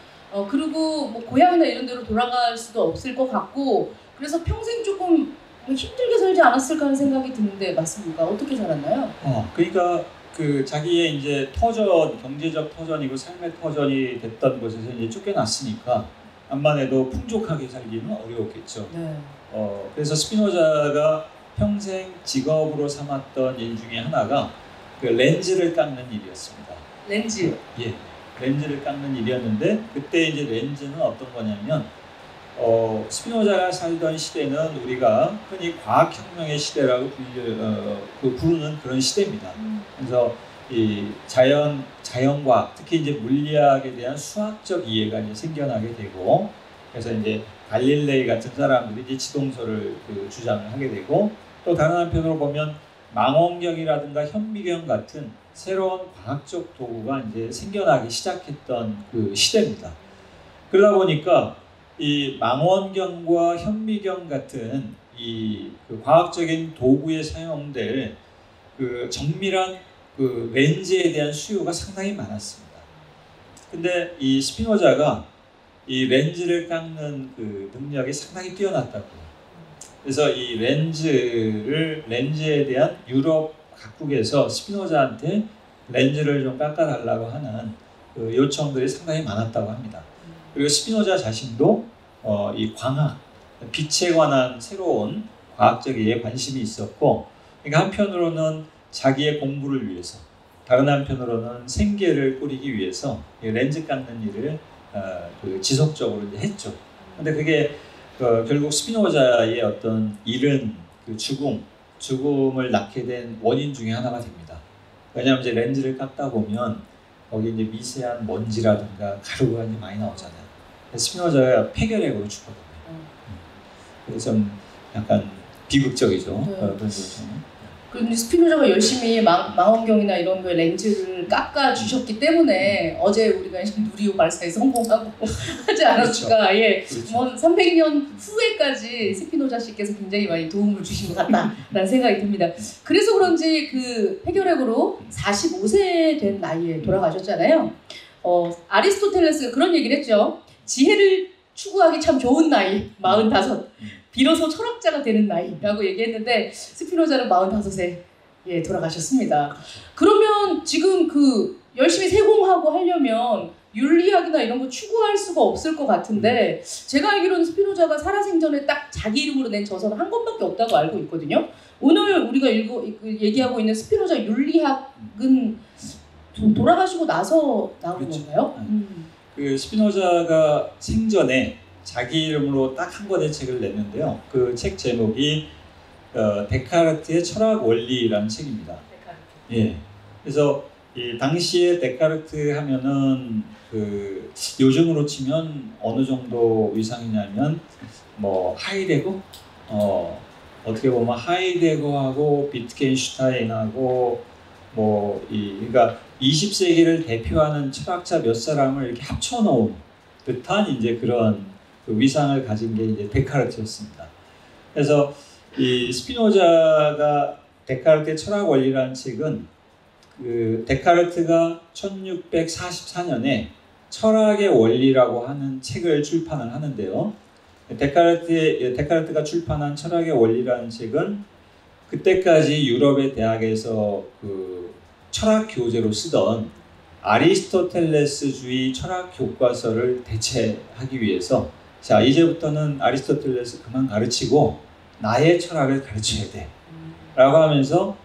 그리고 뭐 고향이나 이런 데로 돌아갈 수도 없을 것 같고 그래서 평생 조금 힘들게 살지 않았을까 하는 생각이 드는데 맞습니까? 어떻게 살았나요? 그러니까 그 자기의 이제 터전, 경제적 터전이고 삶의 터전이 됐던 곳에서 이제 쫓겨났으니까 암만 해도 풍족하게 살기는 어려웠겠죠. 네. 그래서 스피노자가 평생 직업으로 삼았던 일 중에 하나가 그 렌즈를 깎는 일이었습니다. 렌즈. 예, 렌즈를 깎는 일이었는데 그때 이제 렌즈는 어떤 거냐면 스피노자가 살던 시대는 우리가 흔히 과학혁명의 시대라고 부르는 그런 시대입니다. 그래서 이 자연과학, 특히 이제 물리학에 대한 수학적 이해가 이제 생겨나게 되고, 그래서 이제 갈릴레이 같은 사람들이 이제 지동설을 주장을 하게 되고, 또 다른 한편으로 보면 망원경이라든가 현미경 같은 새로운 과학적 도구가 이제 생겨나기 시작했던 그 시대입니다. 그러다 보니까 이 망원경과 현미경 같은 이 과학적인 도구에 사용될 그 정밀한 그 렌즈에 대한 수요가 상당히 많았습니다. 근데 이 스피노자가 이 렌즈를 깎는 그 능력이 상당히 뛰어났다고. 그래서 이 렌즈에 대한 유럽 각국에서 스피노자한테 렌즈를 좀 깎아달라고 하는 그 요청들이 상당히 많았다고 합니다. 그리고 스피노자 자신도 이 광학, 빛에 관한 새로운 과학적인 관심이 있었고, 그러니까 한편으로는 자기의 공부를 위해서, 다른 한편으로는 생계를 꾸리기 위해서 이 렌즈 깎는 일을 그 지속적으로 이제 했죠. 근데 그게 결국 스피노자의 어떤 이른 그 죽음을 낳게 된 원인 중에 하나가 됩니다. 왜냐하면 이제 렌즈를 깎다 보면 거기 이제 미세한 먼지라든가 가루가 이제 많이 나오잖아요. 스피노자가 폐결핵으로 죽거든요. 그래서 좀 약간 비극적이죠. 네. 그런 거죠. 그런데 스피노자가 열심히 망원경이나 이런 거에 렌즈를 깎아 주셨기 때문에 어제 우리가 누리호 발사에 성공하고 하지 않았을까. 그렇죠. 예, 그렇죠. 뭐 300년 후에까지 스피노자 씨께서 굉장히 많이 도움을 주신 것 같다라는 생각이 듭니다. 그래서 그런지 그 폐결핵으로 45세 된 나이에 돌아가셨잖아요. 아리스토텔레스가 그런 얘기를 했죠. 지혜를 추구하기 참 좋은 나이, 45. 비로소 철학자가 되는 나이라고 얘기했는데 스피노자는 45세 돌아가셨습니다. 그러면 지금 그 열심히 세공하고 하려면 윤리학이나 이런 거 추구할 수가 없을 것 같은데, 제가 알기로는 스피노자가 살아생전에 딱 자기 이름으로 낸 저서는 한 권밖에 없다고 알고 있거든요. 오늘 우리가 얘기하고 있는 스피노자 윤리학은 돌아가시고 나서 나온 그렇죠. 건가요? 그 스피노자가 생전에 자기 이름으로 딱 한 권의 책을 냈는데요. 그 책 제목이 데카르트의 철학 원리라는 책입니다. 예. 그래서 이 당시에 데카르트 하면은 그 요즘으로 치면 어느 정도 위상이냐면 뭐 하이데거, 어떻게 보면 하이데거하고 비트겐슈타인하고 그러니까 20세기를 대표하는 철학자 몇 사람을 이렇게 합쳐놓은 듯한 이제 그런 그 위상을 가진 게 이제 데카르트였습니다. 그래서 이 스피노자가 데카르트의 철학 원리라는 책은 그 데카르트가 1644년에 철학의 원리라고 하는 책을 출판을 하는데요. 데카르트가 출판한 철학의 원리라는 책은 그때까지 유럽의 대학에서 그 철학 교재로 쓰던 아리스토텔레스주의 철학 교과서를 대체하기 위해서, 자, 이제부터는 아리스토텔레스 그만 가르치고 나의 철학을 가르쳐야 돼 라고 하면서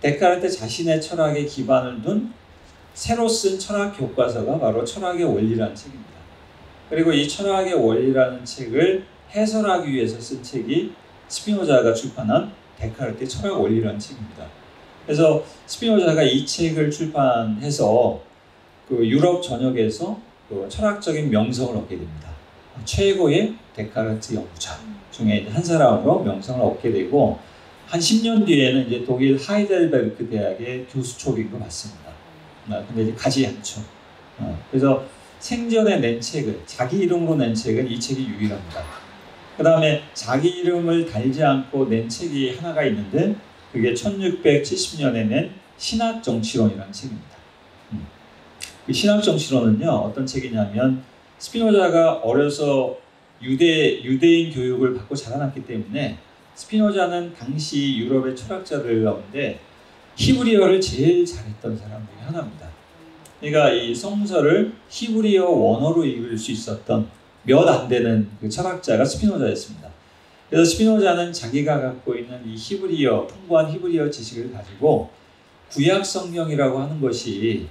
데카르트 자신의 철학에 기반을 둔 새로 쓴 철학 교과서가 바로 철학의 원리라는 책입니다. 그리고 이 철학의 원리라는 책을 해설하기 위해서 쓴 책이 스피노자가 출판한 데카르트의 철학 원리라는 책입니다. 그래서 스피노자가 이 책을 출판해서 그 유럽 전역에서 그 철학적인 명성을 얻게 됩니다. 최고의 데카르트 연구자 중에 한 사람으로 명성을 얻게 되고, 한 10년 뒤에는 이제 독일 하이델베르크 대학의 교수 초빙도 받습니다. 근데 이제 가지 않죠. 그래서 생전에 낸 책을, 자기 이름으로 낸 책은 이 책이 유일합니다. 그 다음에 자기 이름을 달지 않고 낸 책이 하나가 있는데, 그게 1670년에 낸 신학정치론이라는 책입니다. 그 신학정치론은요, 어떤 책이냐면, 스피노자가 어려서 유대인 교육을 받고 자라났기 때문에 스피노자는 당시 유럽의 철학자들 가운데 히브리어를 제일 잘했던 사람 중에 하나입니다. 그러니까 이 성서를 히브리어 원어로 읽을 수 있었던 몇 안 되는 그 철학자가 스피노자였습니다. 그래서 스피노자는 자기가 갖고 있는 이 풍부한 히브리어 지식을 가지고 구약 성경이라고 하는 것이,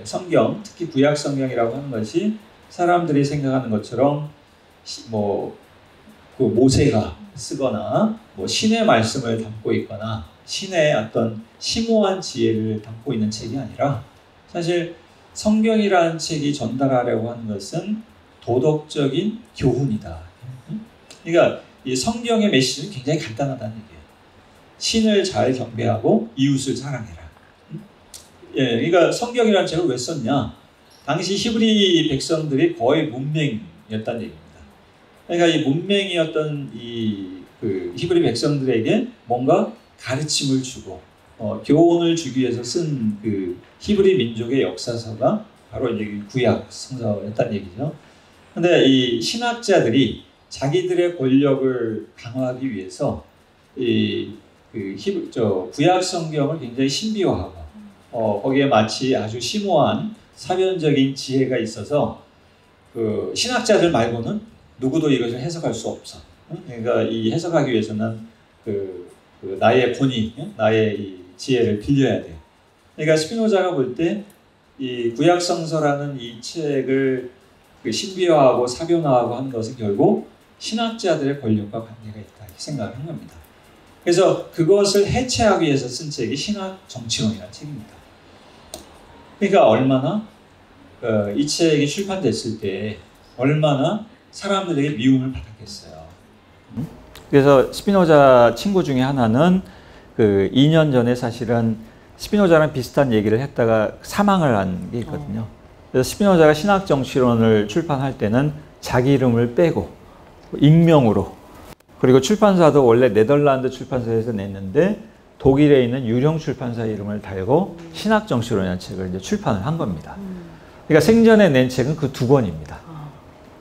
성경, 특히 구약 성경이라고 하는 것이 사람들이 생각하는 것처럼 그 모세가 쓰거나 신의 말씀을 담고 있거나 신의 어떤 심오한 지혜를 담고 있는 책이 아니라, 사실 성경이라는 책이 전달하려고 하는 것은 도덕적인 교훈이다. 그러니까 이 성경의 메시지는 굉장히 간단하다는 얘기예요. 신을 잘 경배하고 이웃을 사랑해라. 그러니까 성경이라는 책을 왜 썼냐? 당시 히브리 백성들이 거의 문맹이었다는 얘기입니다. 그러니까 이 문맹이었던 그 히브리 백성들에게 뭔가 가르침을 주고 교훈을 주기 위해서 쓴 그 히브리 민족의 역사서가 바로 이제 구약 성서였다는 얘기죠. 근데 이 신학자들이 자기들의 권력을 강화하기 위해서 구약 성경을 굉장히 신비화하고 거기에 마치 아주 심오한 사변적인 지혜가 있어서 그 신학자들 말고는 누구도 이것을 해석할 수 없어. 그러니까 이 해석하기 위해서는 나의 권위, 나의 이 지혜를 빌려야 돼. 그러니까 스피노자가 볼 때 이 구약성서라는 이 책을 신비화하고 사변화하고 하는 것은 결국 신학자들의 권력과 관계가 있다 이렇게 생각을 한 겁니다. 그래서 그것을 해체하기 위해서 쓴 책이 신학 정치론이라는 책입니다. 그러니까 얼마나 이 책이 출판됐을 때 얼마나 사람들에게 미움을 받았겠어요. 그래서 스피노자 친구 중에 하나는 그 2년 전에 사실은 스피노자랑 비슷한 얘기를 했다가 사망을 한 게 있거든요. 그래서 스피노자가 신학 정치론을 출판할 때는 자기 이름을 빼고 익명으로, 그리고 출판사도 원래 네덜란드 출판사에서 냈는데 독일에 있는 유령 출판사 이름을 달고 신학 정치론이라는 책을 이제 출판을 한 겁니다. 그러니까 생전에 낸 책은 그 2권입니다.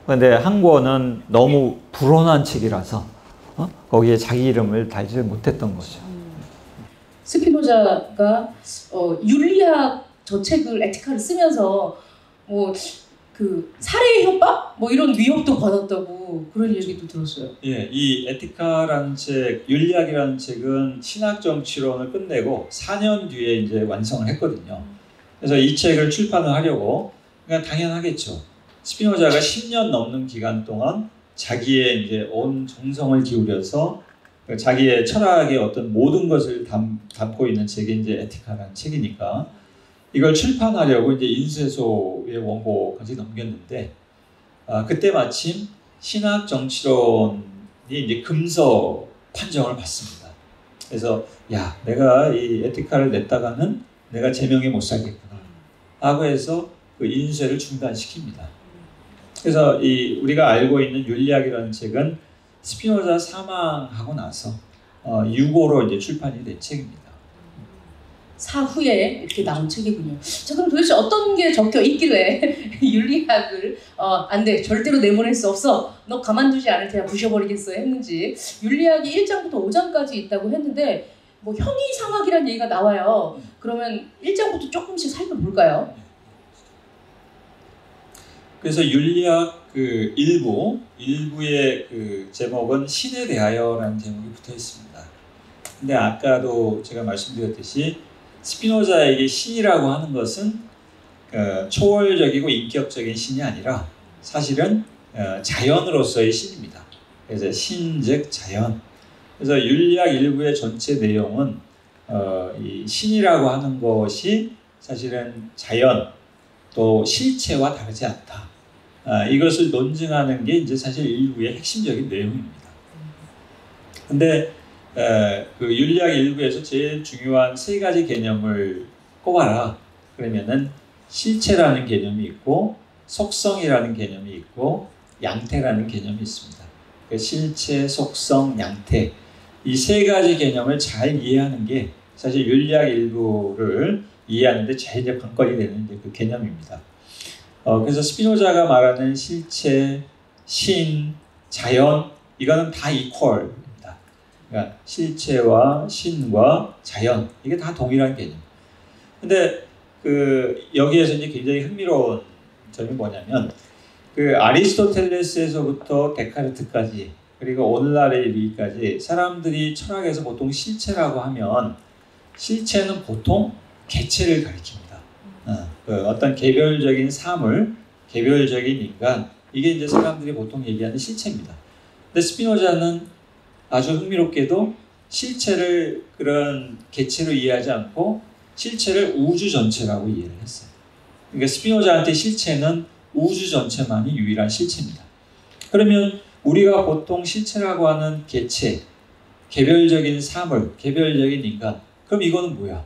그런데 한 권은 너무 불온한 책이라서 거기에 자기 이름을 달지 못했던 거죠. 스피노자가 윤리학 저 책을 에티카를 쓰면서 뭐 그 살해 협박 뭐 이런 위협도 받았다고 그런 얘기도 들었어요. 예, 이 에티카라는 책, 윤리학이라는 책은 신학 정치론을 끝내고 4년 뒤에 이제 완성을 했거든요. 그래서 이 책을 출판을 하려고 그냥 당연하겠죠. 스피노자가 10년 넘는 기간 동안 자기의 이제 온 정성을 기울여서 자기의 철학의 어떤 모든 것을 담고 있는 책이 이제 에티카라는 책이니까 이걸 출판하려고 이제 인쇄소의 원고까지 넘겼는데 그때 마침 신학 정치론이 이제 금서 판정을 받습니다. 그래서 야, 내가 이 에티카를 냈다가는 내가 제명에 못 살겠구나 하고 해서 그 인쇄를 중단시킵니다. 그래서 우리가 알고 있는 윤리학이라는 책은 스피노자 사망하고 나서 유고로 이제 출판이 된 책입니다. 사후에 이렇게 나온 책이군요. 자, 그럼 도대체 어떤 게 적혀 있길래 윤리학을 안 돼, 절대로 내보낼 수 없어, 너 가만두지 않을 테야, 부셔버리겠어 했는지. 윤리학이 1장부터 5장까지 있다고 했는데 뭐 형이상학이라는 얘기가 나와요. 그러면 1장부터 조금씩 살펴볼까요? 그래서 윤리학 그 일부의 그 제목은 신에 대하여라는 제목이 붙어 있습니다. 근데 아까도 제가 말씀드렸듯이 스피노자에게 신이라고 하는 것은 초월적이고 인격적인 신이 아니라 사실은 자연으로서의 신입니다. 그래서 신 즉 자연. 그래서 윤리학 일부의 전체 내용은 이 신이라고 하는 것이 사실은 자연 또 실체와 다르지 않다. 이것을 논증하는 게 이제 사실 일부의 핵심적인 내용입니다. 근데 그 윤리학 일부에서 제일 중요한 3가지 개념을 꼽아라. 그러면은 실체라는 개념이 있고 속성이라는 개념이 있고 양태라는 개념이 있습니다. 그 실체, 속성, 양태 이 3가지 개념을 잘 이해하는 게 사실 윤리학 일부를 이해하는데 제일 이제 관건이 되는 이제 그 개념입니다. 그래서 스피노자가 말하는 실체, 신, 자연 이거는 다 이퀄. 그러니까 실체와 신과 자연 이게 다 동일한 개념. 근데 여기에서 이제 굉장히 흥미로운 점이 뭐냐면 아리스토텔레스에서부터 데카르트까지 그리고 오늘날에 이르기까지 사람들이 철학에서 보통 실체라고 하면 실체는 보통 개체를 가리킵니다. 어떤 개별적인 사물, 개별적인 인간 이게 이제 사람들이 보통 얘기하는 실체입니다. 근데 스피노자는 아주 흥미롭게도 실체를 그런 개체로 이해하지 않고 실체를 우주 전체라고 이해를 했어요. 그러니까 스피노자한테 실체는 우주 전체만이 유일한 실체입니다. 그러면 우리가 보통 실체라고 하는 개체, 개별적인 사물, 개별적인 인간 그럼 이거는 뭐야?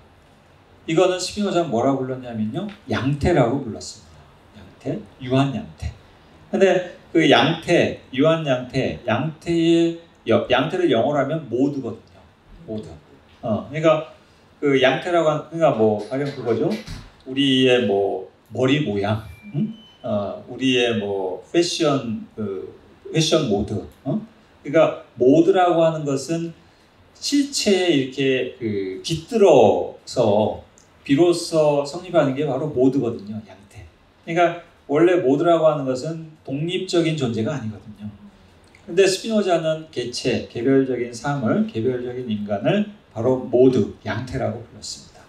이거는 스피노자는 뭐라고 불렀냐면요 양태라고 불렀습니다. 양태, 유한양태. 근데 그 양태, 유한양태, 양태를 영어로 하면 모드거든요. 모드. 그러니까 그 양태라고 하는 그러니까 뭐 가령 그거죠. 우리의 뭐 머리 모양, 우리의 뭐 패션 패션 모드, 그러니까 모드라고 하는 것은 실체에 이렇게 그 깃들어서 비로소 성립하는 게 바로 모드거든요. 양태. 그러니까 원래 모드라고 하는 것은 독립적인 존재가 아니거든요. 근데 스피노자는 개체, 개별적인 삶을, 개별적인 인간을 바로 모드, 양태라고 불렀습니다.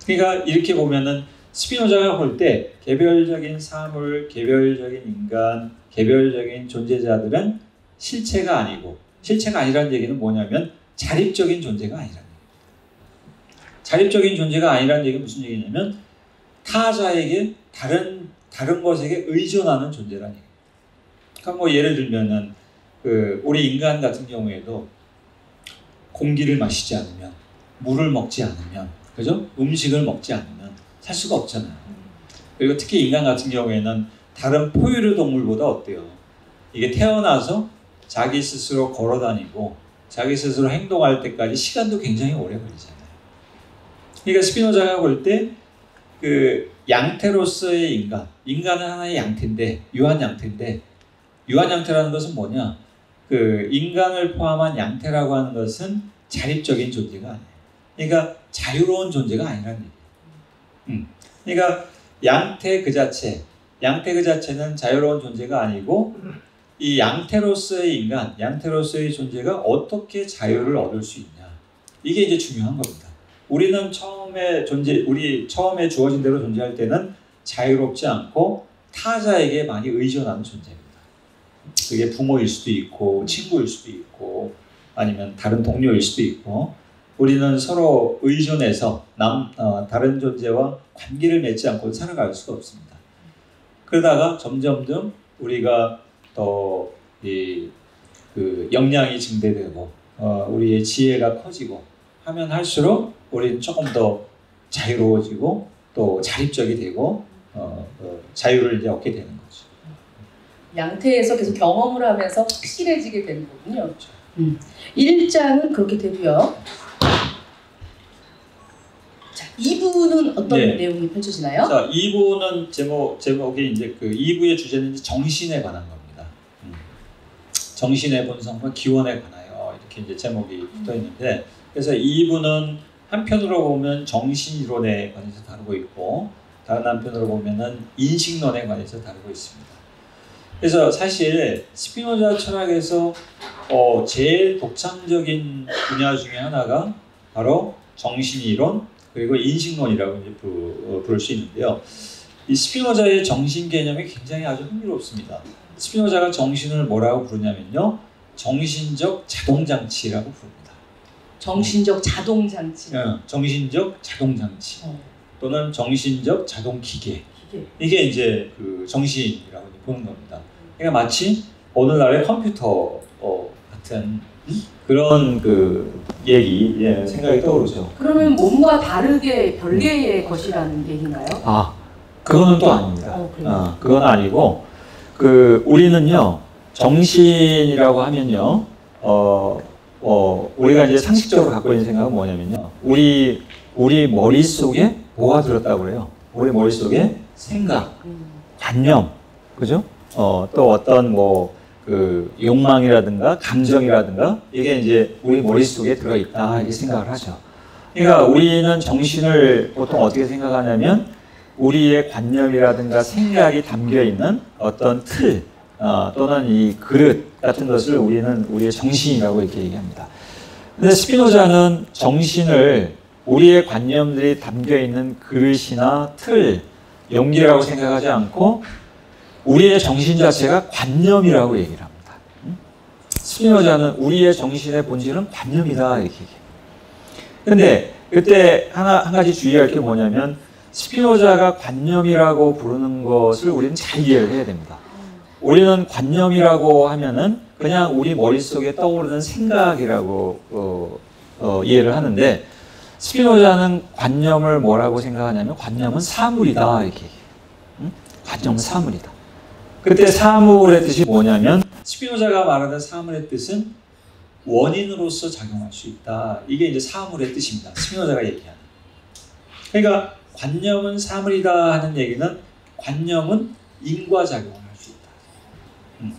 그러니까 이렇게 보면은 스피노자가 볼 때 개별적인 사물, 개별적인 인간, 개별적인 존재자들은 실체가 아니고, 실체가 아니라는 얘기는 뭐냐면 자립적인 존재가 아니라는 얘기예요. 자립적인 존재가 아니라는 얘기는 무슨 얘기냐면 타자에게 다른 것에게 의존하는 존재라는 얘기예요. 그러니까 뭐 예를 들면은 우리 인간 같은 경우에도 공기를 마시지 않으면, 물을 먹지 않으면, 그죠? 음식을 먹지 않으면 살 수가 없잖아요. 그리고 특히 인간 같은 경우에는 다른 포유류 동물보다 어때요? 이게 태어나서 자기 스스로 걸어 다니고 자기 스스로 행동할 때까지 시간도 굉장히 오래 걸리잖아요. 그러니까 스피노자가 볼 때 그 양태로서의 인간은 하나의 양태인데, 유한 양태인데, 유한 양태라는 것은 뭐냐? 그 인간을 포함한 양태라고 하는 것은 자립적인 존재가 아니에요. 그러니까 자유로운 존재가 아니라는 얘기예요. 그러니까 양태 그 자체는 자유로운 존재가 아니고, 이 양태로서의 인간, 양태로서의 존재가 어떻게 자유를 얻을 수 있냐, 이게 이제 중요한 겁니다. 우리는 우리 처음에 주어진 대로 존재할 때는 자유롭지 않고 타자에게 많이 의존하는 존재입니다. 그게 부모일 수도 있고, 친구일 수도 있고, 아니면 다른 동료일 수도 있고, 우리는 서로 의존해서 다른 존재와 관계를 맺지 않고 살아갈 수가 없습니다. 그러다가 점점점 우리가 더 역량이 증대되고, 우리의 지혜가 커지고 하면 할수록 우리는 조금 더 자유로워지고 또 자립적이 되고 자유를 이제 얻게 되는 거죠. 양태에서 계속 경험을 하면서 확실해지게 되는 거군요. 1장은 그렇게 되고요. 자, 2부는 어떤 내용이 펼쳐지나요? 자, 2부는 제목이 이제 그 2부의 주제는 이제 정신에 관한 겁니다. 정신의 본성과 기원에 관하여 이렇게 이제 제목이 붙어 있는데, 그래서 2부는 한편으로 보면 정신이론에 관해서 다루고 있고, 다른 한편으로 보면은 인식론에 관해서 다루고 있습니다. 그래서 사실 스피노자 철학에서 제일 독창적인 분야 중에 하나가 바로 정신이론 그리고 인식론이라고 이제 부를 수 있는데요. 이 스피노자의 정신 개념이 굉장히 아주 흥미롭습니다. 스피노자가 정신을 뭐라고 부르냐면요, 정신적 자동장치라고 부릅니다. 정신적 자동장치. 정신적 자동장치 또는 정신적 자동기계. 이게 이제 그 정신이라고 보는 겁니다. 그러니까 마치 오늘날의 컴퓨터 같은 그런 그 생각이 떠오르죠. 그러면 몸과 다르게 별개의 것이라는 얘기인가요? 그거는 또 아닙니다. 그건 아니고, 우리는요, 정신이라고 하면요, 우리가 이제 상식적으로 갖고 있는 생각은 뭐냐면요, 우리 머릿속에 뭐가 들었다고 그래요? 우리 머릿속에 생각, 관념, 그죠? 또 어떤 욕망이라든가 감정이라든가 이게 이제 우리 머릿속에 들어있다, 이렇게 생각을 하죠. 그러니까 우리는 정신을 보통 어떻게 생각하냐면 우리의 관념이라든가 생각이 담겨있는 어떤 틀, 또는 이 그릇 같은 것을 우리는 우리의 정신이라고 이렇게 얘기합니다. 근데 스피노자는 정신을 우리의 관념들이 담겨있는 그릇이나 틀, 용기라고 생각하지 않고 우리의 정신 자체가 관념이라고 얘기를 합니다. 스피노자는 우리의 정신의 본질은 관념이다, 이렇게 얘기해요. 근데 그때 한 가지 주의할 게 뭐냐면, 스피노자가 관념이라고 부르는 것을 우리는 잘 이해를 해야 됩니다. 우리는 관념이라고 하면은 그냥 우리 머릿속에 떠오르는 생각이라고 이해를 하는데, 스피노자는 관념을 뭐라고 생각하냐면 관념은 사물이다, 이렇게 얘기해요. 관념은 사물이다. 그때 사물의 뜻이 뭐냐면, 스피노자가 말하는 사물의 뜻은 원인으로서 작용할 수 있다. 이게 이제 사물의 뜻입니다. 스피노자가 얘기하는. 그러니까 관념은 사물이다 하는 얘기는 관념은 인과작용을 할 수 있다.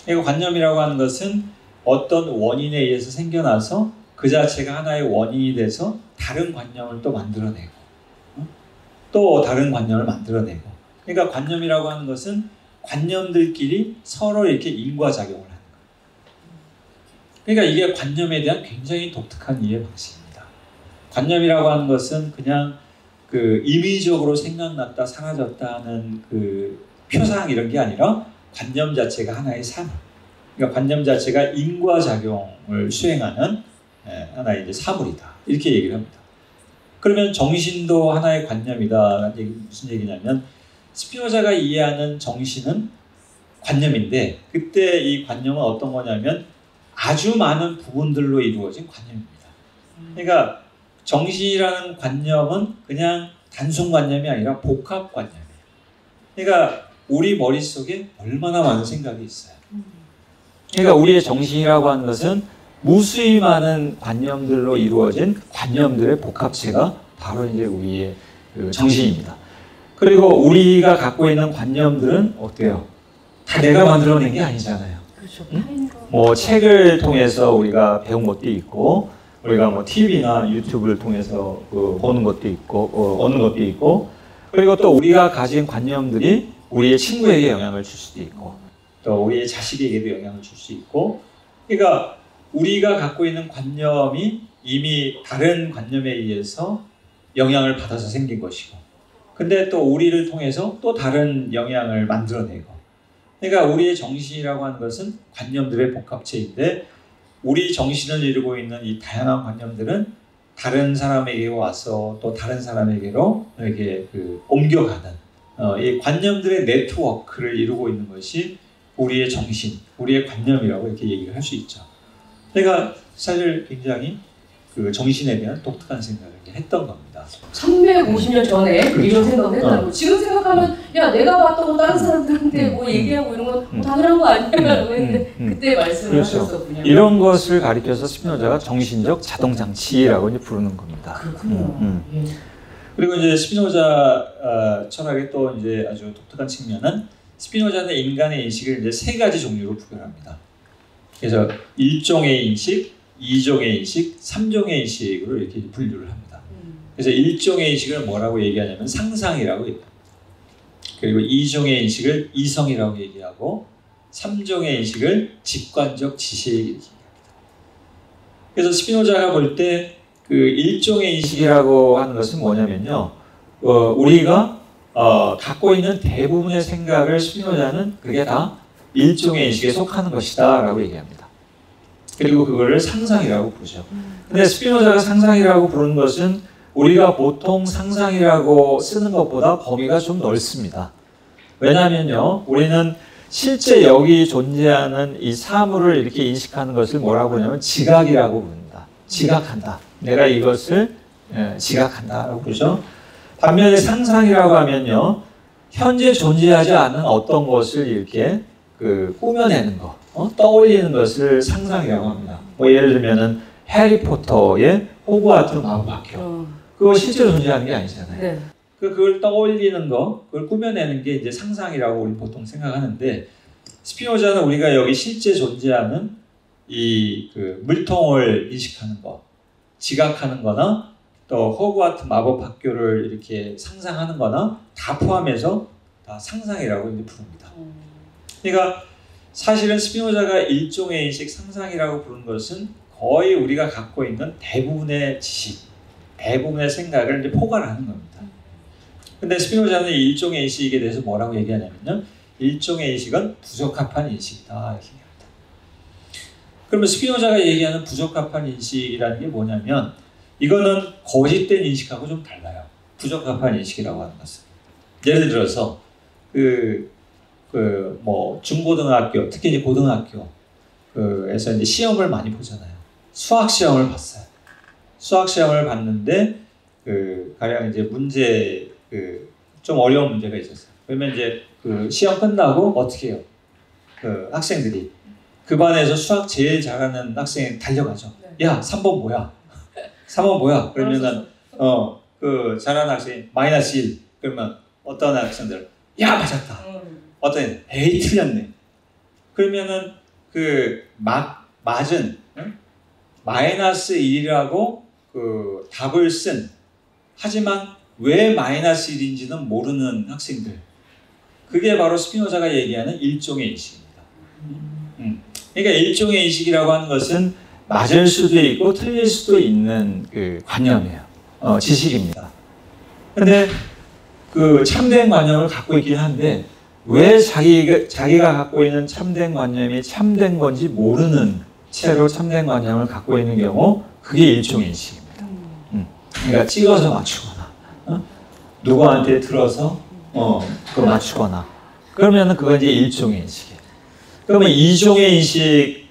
그러니까 관념이라고 하는 것은 어떤 원인에 의해서 생겨나서 그 자체가 하나의 원인이 돼서 다른 관념을 또 만들어내고 또 다른 관념을 만들어내고 그러니까 관념이라고 하는 것은 관념들끼리 서로 이렇게 인과작용을 하는 거예요. 그러니까 이게 관념에 대한 굉장히 독특한 이해 방식입니다. 관념이라고 하는 것은 그냥 그 임의적으로 생각났다 사라졌다 하는 그 표상 이런 게 아니라 관념 자체가 하나의 사물. 그러니까 관념 자체가 인과작용을 수행하는 하나의 이제 사물이다. 이렇게 얘기를 합니다. 그러면 정신도 하나의 관념이다. 무슨 얘기냐면 스피노자가 이해하는 정신은 관념인데 그때 이 관념은 어떤 거냐면 아주 많은 부분들로 이루어진 관념입니다. 그러니까 정신이라는 관념은 그냥 단순 관념이 아니라 복합 관념이에요. 그러니까 우리 머릿속에 얼마나 많은 생각이 있어요. 그러니까 우리의 정신이라고 하는 것은 무수히 많은 관념들로 이루어진 관념들의 복합체가 바로 이제 우리의 그 정신입니다. 그리고 우리가 갖고 있는 관념들은 어때요? 다 내가 만들어낸 게 아니잖아요. 그렇죠. 뭐 책을 통해서 우리가 배운 것도 있고, 우리가 뭐 TV나 유튜브를 통해서 보는 것도 있고, 얻는 것도 있고, 그리고 또 우리가 가진 관념들이 우리의 친구에게 영향을 줄 수도 있고, 또 우리의 자식에게도 영향을 줄 수 있고, 그러니까 우리가 갖고 있는 관념이 이미 다른 관념에 의해서 영향을 받아서 생긴 것이고, 근데 또 우리를 통해서 또 다른 영향을 만들어내고, 그러니까 우리의 정신이라고 하는 것은 관념들의 복합체인데, 우리 정신을 이루고 있는 이 다양한 관념들은 다른 사람에게 와서 또 다른 사람에게로 이렇게 옮겨가는 이 관념들의 네트워크를 이루고 있는 것이 우리의 정신, 우리의 관념이라고 이렇게 얘기를 할 수 있죠. 그러니까 사실 굉장히 그 정신에 대한 독특한 생각을 했던 겁니다. 350년 전에 이런 생각을 했다고. 지금 생각하면 야 내가 봤던 거 다른 사람들한테 뭐 얘기하고 이런 건 당연한 거 아니냐고 했는데 그때 말씀을 그렇죠. 하셨었군요. 이런 것을 가리켜서 스피노자가 정신적 자동장치라고 이제 부르는 겁니다. 그렇군요. 예. 그리고 이제 스피노자 철학의 또 이제 아주 독특한 측면은 스피노자는 인간의 인식을 이제 세 가지 종류로 구별합니다. 그래서 1종의 인식, 2종의 인식, 3종의 인식으로 이렇게 분류를 합니다. 그래서 1종의 인식을 뭐라고 얘기하냐면 상상이라고 얘기합니다. 그리고 2종의 인식을 이성이라고 얘기하고 3종의 인식을 직관적 지시에 얘기합니다. 그래서 스피노자가 볼 때 그 1종의 인식이라고 하는 것은 뭐냐면요. 우리가 갖고 있는 대부분의 생각을 스피노자는 그게 다 1종의 인식에 속하는 것이다 라고 얘기합니다. 그리고 그거를 상상이라고 부르죠. 근데 스피노자가 상상이라고 부르는 것은 우리가 보통 상상이라고 쓰는 것보다 범위가 좀 넓습니다. 왜냐하면요, 우리는 실제 여기 존재하는 이 사물을 이렇게 인식하는 것을 뭐라고 부르냐면 지각이라고 부릅니다. 지각한다. 내가 이것을 지각한다라고 부르죠. 반면에 상상이라고 하면요, 현재 존재하지 않은 어떤 것을 이렇게 꾸며내는 거, 떠올리는 것을 상상이라고 합니다. 뭐 예를 들면은 해리포터의 호그와트 마법학교. 그거 실제로 존재하는 게 아니잖아요. 네. 그걸 떠올리는 거, 그걸 꾸며내는 게 이제 상상이라고 우리 보통 생각하는데, 스피노자는 우리가 여기 실제 존재하는 이 물통을 인식하는 거, 지각하는 거나 또 호그와트 마법학교를 이렇게 상상하는 거나 다 포함해서 다 상상이라고 이제 부릅니다. 그러니까 사실은 스피노자가 일종의 인식 상상이라고 부르는 것은 거의 우리가 갖고 있는 대부분의 지식, 대부분의 생각을 이제 포괄하는 겁니다. 근데 스피노자는 이 일종의 인식에 대해서 뭐라고 얘기하냐면요. 일종의 인식은 부적합한 인식이다. 이렇게 얘기합니다. 그러면 스피노자가 얘기하는 부적합한 인식이라는 게 뭐냐면 이거는 거짓된 인식하고 좀 달라요. 부적합한 인식이라고 하는 것은. 예를 들어서 뭐 중고등학교, 특히 이제 고등학교에서 이제 시험을 많이 보잖아요. 수학 시험을 봤어요. 수학 시험을 봤는데 가령 이제 문제 좀 어려운 문제가 있었어요. 그러면 이제 시험 끝나고 어떻게 해요? 학생들이 그 반에서 수학 제일 잘하는 학생이 달려가죠. 네. 야, 3번 뭐야? 3번 뭐야? 그러면은 그 잘하는 학생이 마이너스 1. 그러면 어떤 학생들 야, 맞았다. 어떤 애들 에이, 틀렸네. 그러면은 그 맞은 마이너스 1이라고 그 답을 쓴, 하지만 왜 마이너스 1인지는 모르는 학생들, 그게 바로 스피노자가 얘기하는 일종의 인식입니다. 그러니까 일종의 인식이라고 하는 것은 맞을 수도 있고 틀릴 수도 있는 그 관념이에요. 지식입니다. 근데 그 참된 관념을 갖고 있긴 한데 왜 자기가 갖고 있는 참된 관념이 참된 건지 모르는 채로 참된 관념을 갖고 있는 경우, 그게 일종의 인식입니다. 그러니까 찍어서 맞추거나 누구한테 들어서 그거 맞추거나, 그러면은 그건 이제 일종의 인식이에요. 그러면 이종의 인식,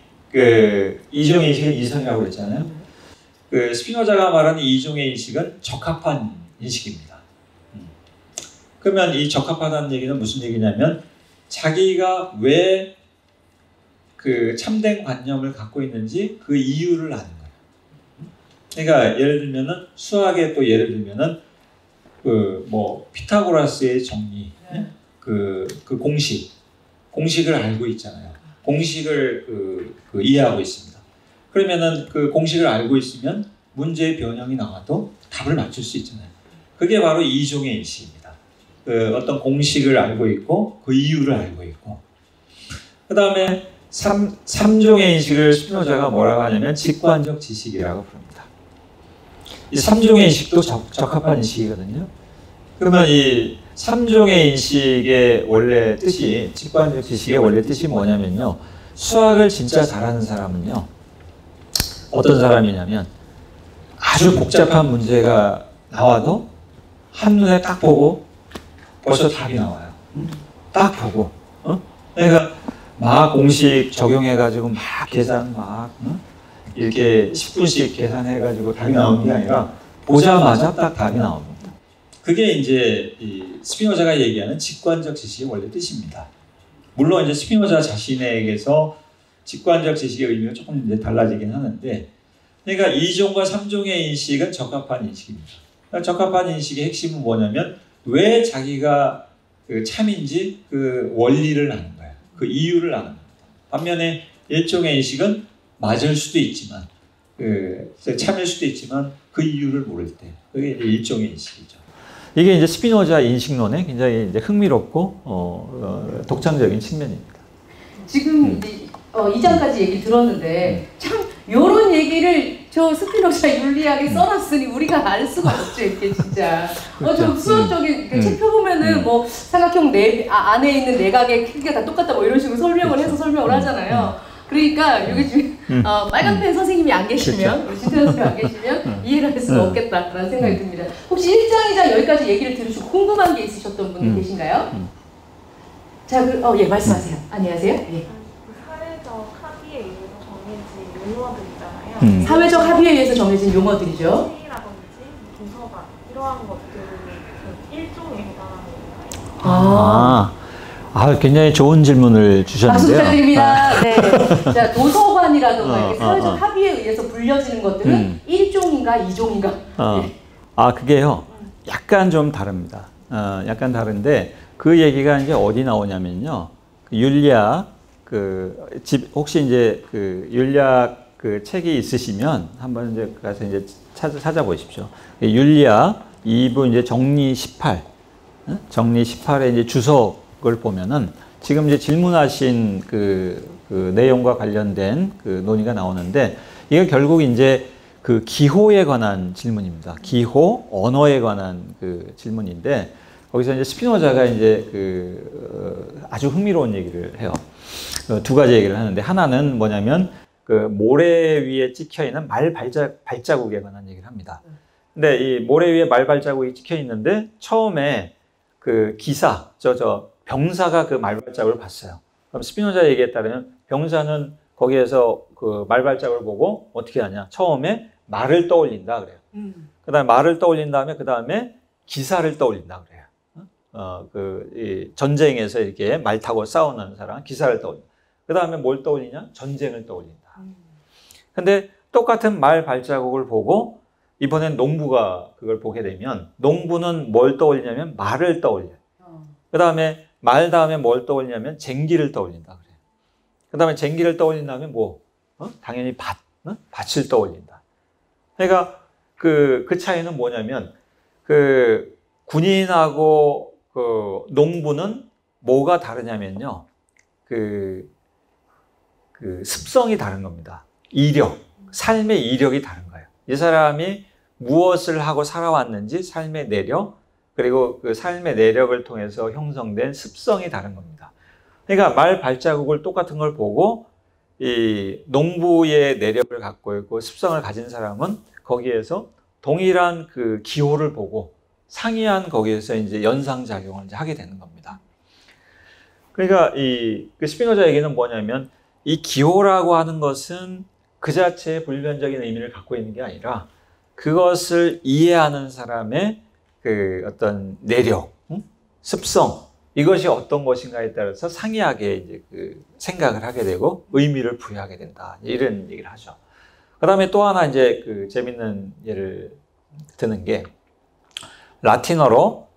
이종의 인식은 이성이라고 했잖아요. 그 스피노자가 말하는 이종의 인식은 적합한 인식입니다. 그러면 이 적합하다는 얘기는 무슨 얘기냐면, 자기가 왜 그 참된 관념을 갖고 있는지 그 이유를 아는 거예요. 그러니까 예를 들면은 수학의 또 예를 들면은 그 뭐 피타고라스의 정리, 그 공식을 알고 있잖아요. 공식을 그 이해하고 있습니다. 그러면은 그 공식을 알고 있으면 문제의 변형이 나와도 답을 맞출 수 있잖아요. 그게 바로 이종의 인식입니다. 그 어떤 공식을 알고 있고 그 이유를 알고 있고, 그 다음에 3종의 인식을 스피노자가 뭐라고 하냐면 직관적 지식이라고 부릅니다. 이 3종의 인식도 적합한 인식이거든요. 그러면 이 3종의 인식의 원래 뜻이, 직관적 지식의 원래 뜻이 뭐냐면요, 수학을 진짜 잘하는 사람은요, 어떤 사람이냐면 아주 복잡한 문제가 나와도 한눈에 딱 보고 벌써 답이 나와요. 딱 보고. 그러니까 막 공식 적용해가지고 막 계산 이렇게 10분씩 계산해가지고 답이 나오는 게 아니라 보자마자 딱 답이 나옵니다. 그게 이제 이 스피노자가 얘기하는 직관적 지식의 원래 뜻입니다. 물론 이제 스피노자 자신에게서 직관적 지식의 의미가 조금 이제 달라지긴 하는데, 그러니까 2종과 3종의 인식은 적합한 인식입니다. 그러니까 적합한 인식의 핵심은 뭐냐면, 왜 자기가 그 참인지 그 원리를 아는 거예요. 그 이유를 아는 겁니다. 반면에 일종의 인식은 맞을 수도 있지만, 참일 수도 있지만 그 이유를 모를 때, 그게 이제 일종의 인식이죠. 이게 이제 스피노자 인식론의 굉장히 이제 흥미롭고 독창적인 측면입니다. 지금 이제 2장까지 얘기 들었는데 참 요런 얘기를 저 스피노자 윤리학에 써놨으니 우리가 알 수가 없죠, 이게 진짜. 좀 수학적인 책 펴보면은 뭐 삼각형 안에 있는 내각의 크기가 다 똑같다 뭐 이런 식으로 설명을 해서 설명을 하잖아요. 그러니까 여기 지금 빨간 펜 선생님이 안 계시면, 신태현 선생님이 안 계시면 이해를 할 수가 없겠다라는 생각이 듭니다. 혹시 1장, 2장 여기까지 얘기를 들으시고 궁금한 게 있으셨던 분이 계신가요? 자, 예, 말씀하세요. 안녕하세요. 예. 사회적 합의에 의해서 정해진 용어들 있잖아요. 사회적 합의에 의해서 정해진 용어들이죠. 시라든지 도서관 이러한 것들은 일종에 해당하는 건가요? 굉장히 좋은 질문을 주셨는데요. 박수 부탁드립니다. 네. 자, 도서관이라든가 이렇게 사회적 합의에 의해서 불려지는 것들은 1종인가 2종인가? 네. 그게요, 약간 좀 다릅니다. 약간 다른데, 그 얘기가 이제 어디 나오냐면요, 윤리학, 혹시 이제 윤리학 책이 있으시면 한번 이제 가서 이제 찾아보십시오. 윤리학 2부 이제 정리 18, 정리 18의 이제 주석을 보면은 지금 이제 질문하신 그 내용과 관련된 그 논의가 나오는데, 이게 결국 이제 그 기호에 관한 질문입니다. 기호, 언어에 관한 그 질문인데, 거기서 이제 스피노자가 이제 아주 흥미로운 얘기를 해요. 두 가지 얘기를 하는데, 하나는 뭐냐면 그 모래 위에 찍혀 있는 말 발자국에 관한 얘기를 합니다. 근데 이 모래 위에 말 발자국이 찍혀 있는데, 처음에 그 기사, 병사가 그 말 발자국을 봤어요. 그럼 스피노자 얘기에 따르면 병사는 거기에서 그 말 발자국을 보고 어떻게 하냐? 처음에 말을 떠올린다 그래요. 그다음에 말을 떠올린 다음에 그 다음에 기사를 떠올린다 그래요. 이 전쟁에서 이렇게 말 타고 싸우는 사람 기사를 떠올린다. 그 다음에 뭘 떠올리냐? 전쟁을 떠올린다. 근데 똑같은 말 발자국을 보고 이번엔 농부가 그걸 보게 되면 농부는 뭘 떠올리냐면 말을 떠올려요. 그 다음에 말 다음에 뭘 떠올리냐면 쟁기를 떠올린다. 그래요. 그 다음에 쟁기를 떠올린 다음에 뭐? 당연히 밭을 떠올린다. 그러니까 그 차이는 뭐냐면 그 군인하고 그 농부는 뭐가 다르냐면요. 그 습성이 다른 겁니다. 이력, 삶의 이력이 다른 거예요. 이 사람이 무엇을 하고 살아왔는지 삶의 내력, 그리고 그 삶의 내력을 통해서 형성된 습성이 다른 겁니다. 그러니까 말 발자국을 똑같은 걸 보고 이 농부의 내력을 갖고 있고 습성을 가진 사람은 거기에서 동일한 그 기호를 보고 상이한 거기에서 이제 연상작용을 이제 하게 되는 겁니다. 그러니까 그 스피노자 얘기는 뭐냐면 이 기호라고 하는 것은 그 자체의 불변적인 의미를 갖고 있는 게 아니라 그것을 이해하는 사람의 그 어떤 내력, 습성, 이것이 어떤 것인가에 따라서 상이하게 이제 그 생각을 하게 되고 의미를 부여하게 된다. 이런 얘기를 하죠. 그 다음에 또 하나 이제 그 재밌는 예를 드는 게 라틴어로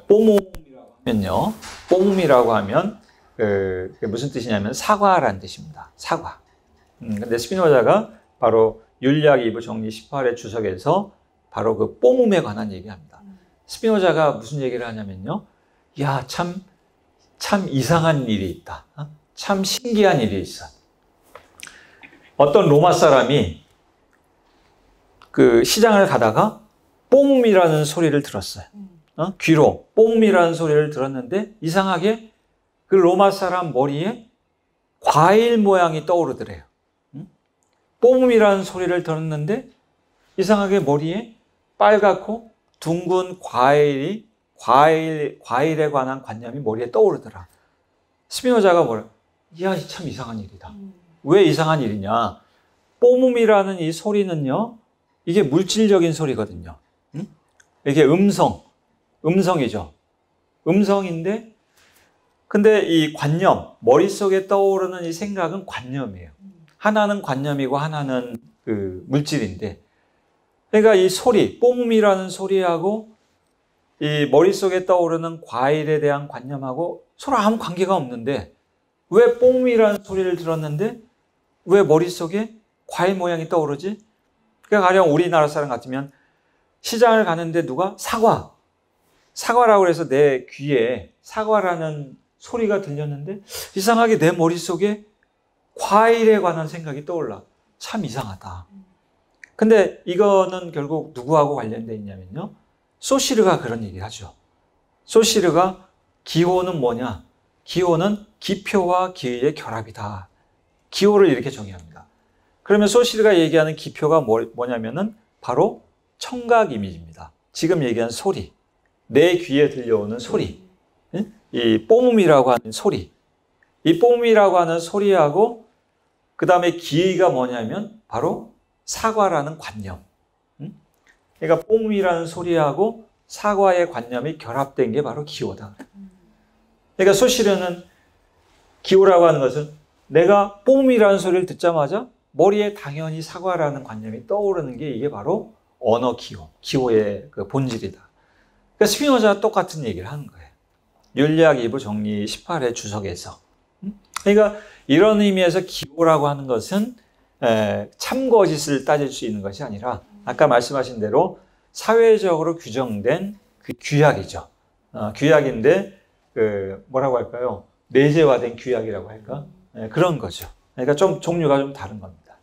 뽀몸이라고 하면요. 뽀몸이라고 하면 그게 무슨 뜻이냐면 사과라는 뜻입니다. 사과. 근데 스피노자가 바로 윤리학 2부 정리 18의 주석에서 바로 그 뽀몸에 관한 얘기합니다. 스피노자가 무슨 얘기를 하냐면요. 야, 참 이상한 일이 있다. 참 신기한 일이 있어. 어떤 로마 사람이 그 시장을 가다가 뽀몸이라는 소리를 들었어요. 귀로 뽀몸이라는 소리를 들었는데 이상하게 그 로마 사람 머리에 과일 모양이 떠오르더래요. 뽀몸이라는 소리를 들었는데 이상하게 머리에 빨갛고 둥근 과일에 관한 관념이 머리에 떠오르더라. 스피노자가 뭐라? 이야, 참 이상한 일이다. 왜 이상한 일이냐? 뽀몸이라는 이 소리는요, 이게 물질적인 소리거든요. 이게 음성이죠. 음성인데, 근데 이 관념, 머릿속에 떠오르는 이 생각은 관념이에요. 하나는 관념이고 하나는 그 물질인데, 그러니까 이 소리, 뽀몸이라는 소리하고 이 머릿속에 떠오르는 과일에 대한 관념하고 서로 아무 관계가 없는데 왜 뽀몸이라는 소리를 들었는데 왜 머릿속에 과일 모양이 떠오르지? 그러니까 가령 우리나라 사람 같으면 시장을 가는데 누가 사과라고 해서 내 귀에 사과라는 소리가 들렸는데 이상하게 내 머릿속에 과일에 관한 생각이 떠올라. 참 이상하다. 근데 이거는 결국 누구하고 관련되어 있냐면요. 소시르가 그런 얘기를 하죠. 소시르가 기호는 뭐냐? 기호는 기표와 기의 결합이다. 기호를 이렇게 정의합니다. 그러면 소시르가 얘기하는 기표가 뭐냐면은 바로 청각 이미지입니다. 지금 얘기한 소리. 내 귀에 들려오는 소리. 이 뽀몸이라고 하는 소리. 이 뽀몸이라고 하는 소리하고 그 다음에 기가 뭐냐면 바로 사과라는 관념. 그러니까 뽀몸이라는 소리하고 사과의 관념이 결합된 게 바로 기호다. 그러니까 소시르는 기호라고 하는 것은 내가 뽀몸이라는 소리를 듣자마자 머리에 당연히 사과라는 관념이 떠오르는 게 이게 바로 언어 기호의 그 본질이다. 그러니까 스피노자가 똑같은 얘기를 하는 거예요. 윤리학 2부 정리 18의 주석에서. 그러니까 이런 의미에서 기호라고 하는 것은 참거짓을 따질 수 있는 것이 아니라 아까 말씀하신 대로 사회적으로 규정된 그 규약이죠. 규약인데 그 뭐라고 할까요? 내재화된 규약이라고 할까? 그런 거죠. 그러니까 좀 종류가 좀 다른 겁니다.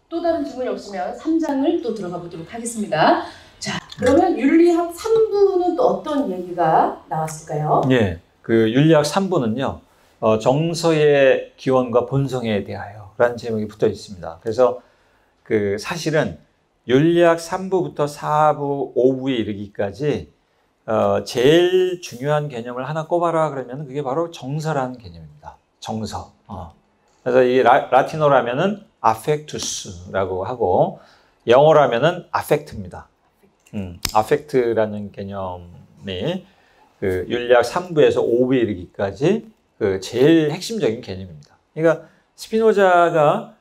또 다른 질문이 없으면 3장을 또 들어가 보도록 하겠습니다. 자, 그러면 윤리학 3부는 또 어떤 얘기가 나왔을까요? 예, 그 윤리학 3부는요. 정서의 기원과 본성에 대하여 라는 제목이 붙어 있습니다. 그래서 그 사실은 윤리학 3부부터 4부, 5부에 이르기까지 제일 중요한 개념을 하나 꼽아라 그러면 그게 바로 정서라는 개념입니다. 정서. 그래서 이게 라틴어라면은 affectus라고 하고 영어라면은 affect입니다. affect라는 개념이 그 윤리학 3부에서 5부에 이르기까지 그 제일 핵심적인 개념입니다. 그러니까 스피노자가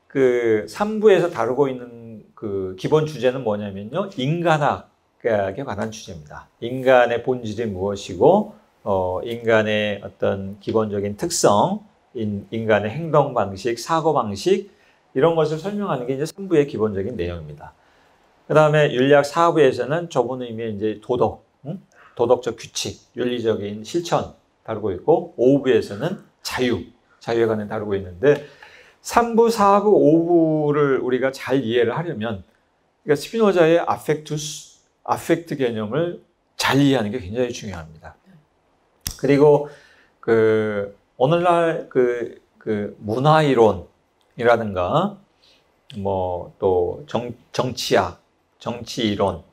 그 3부에서 다루고 있는 그 기본 주제는 뭐냐면요. 인간학에 관한 주제입니다. 인간의 본질이 무엇이고, 인간의 어떤 기본적인 특성, 인간의 행동 방식, 사고 방식, 이런 것을 설명하는 게 이제 3부의 기본적인 내용입니다. 그 다음에 윤리학 4부에서는 좁은 의미의 이제 도덕, 도덕적 규칙, 윤리적인 실천 다루고 있고, 5부에서는 자유에 관해 다루고 있는데, 3부, 4부, 5부를 우리가 잘 이해를 하려면, 그러니까 스피노자의 아펙트 개념을 잘 이해하는 게 굉장히 중요합니다. 그리고 그 오늘날 그 문화 이론이라든가 뭐 또 정치학, 정치 이론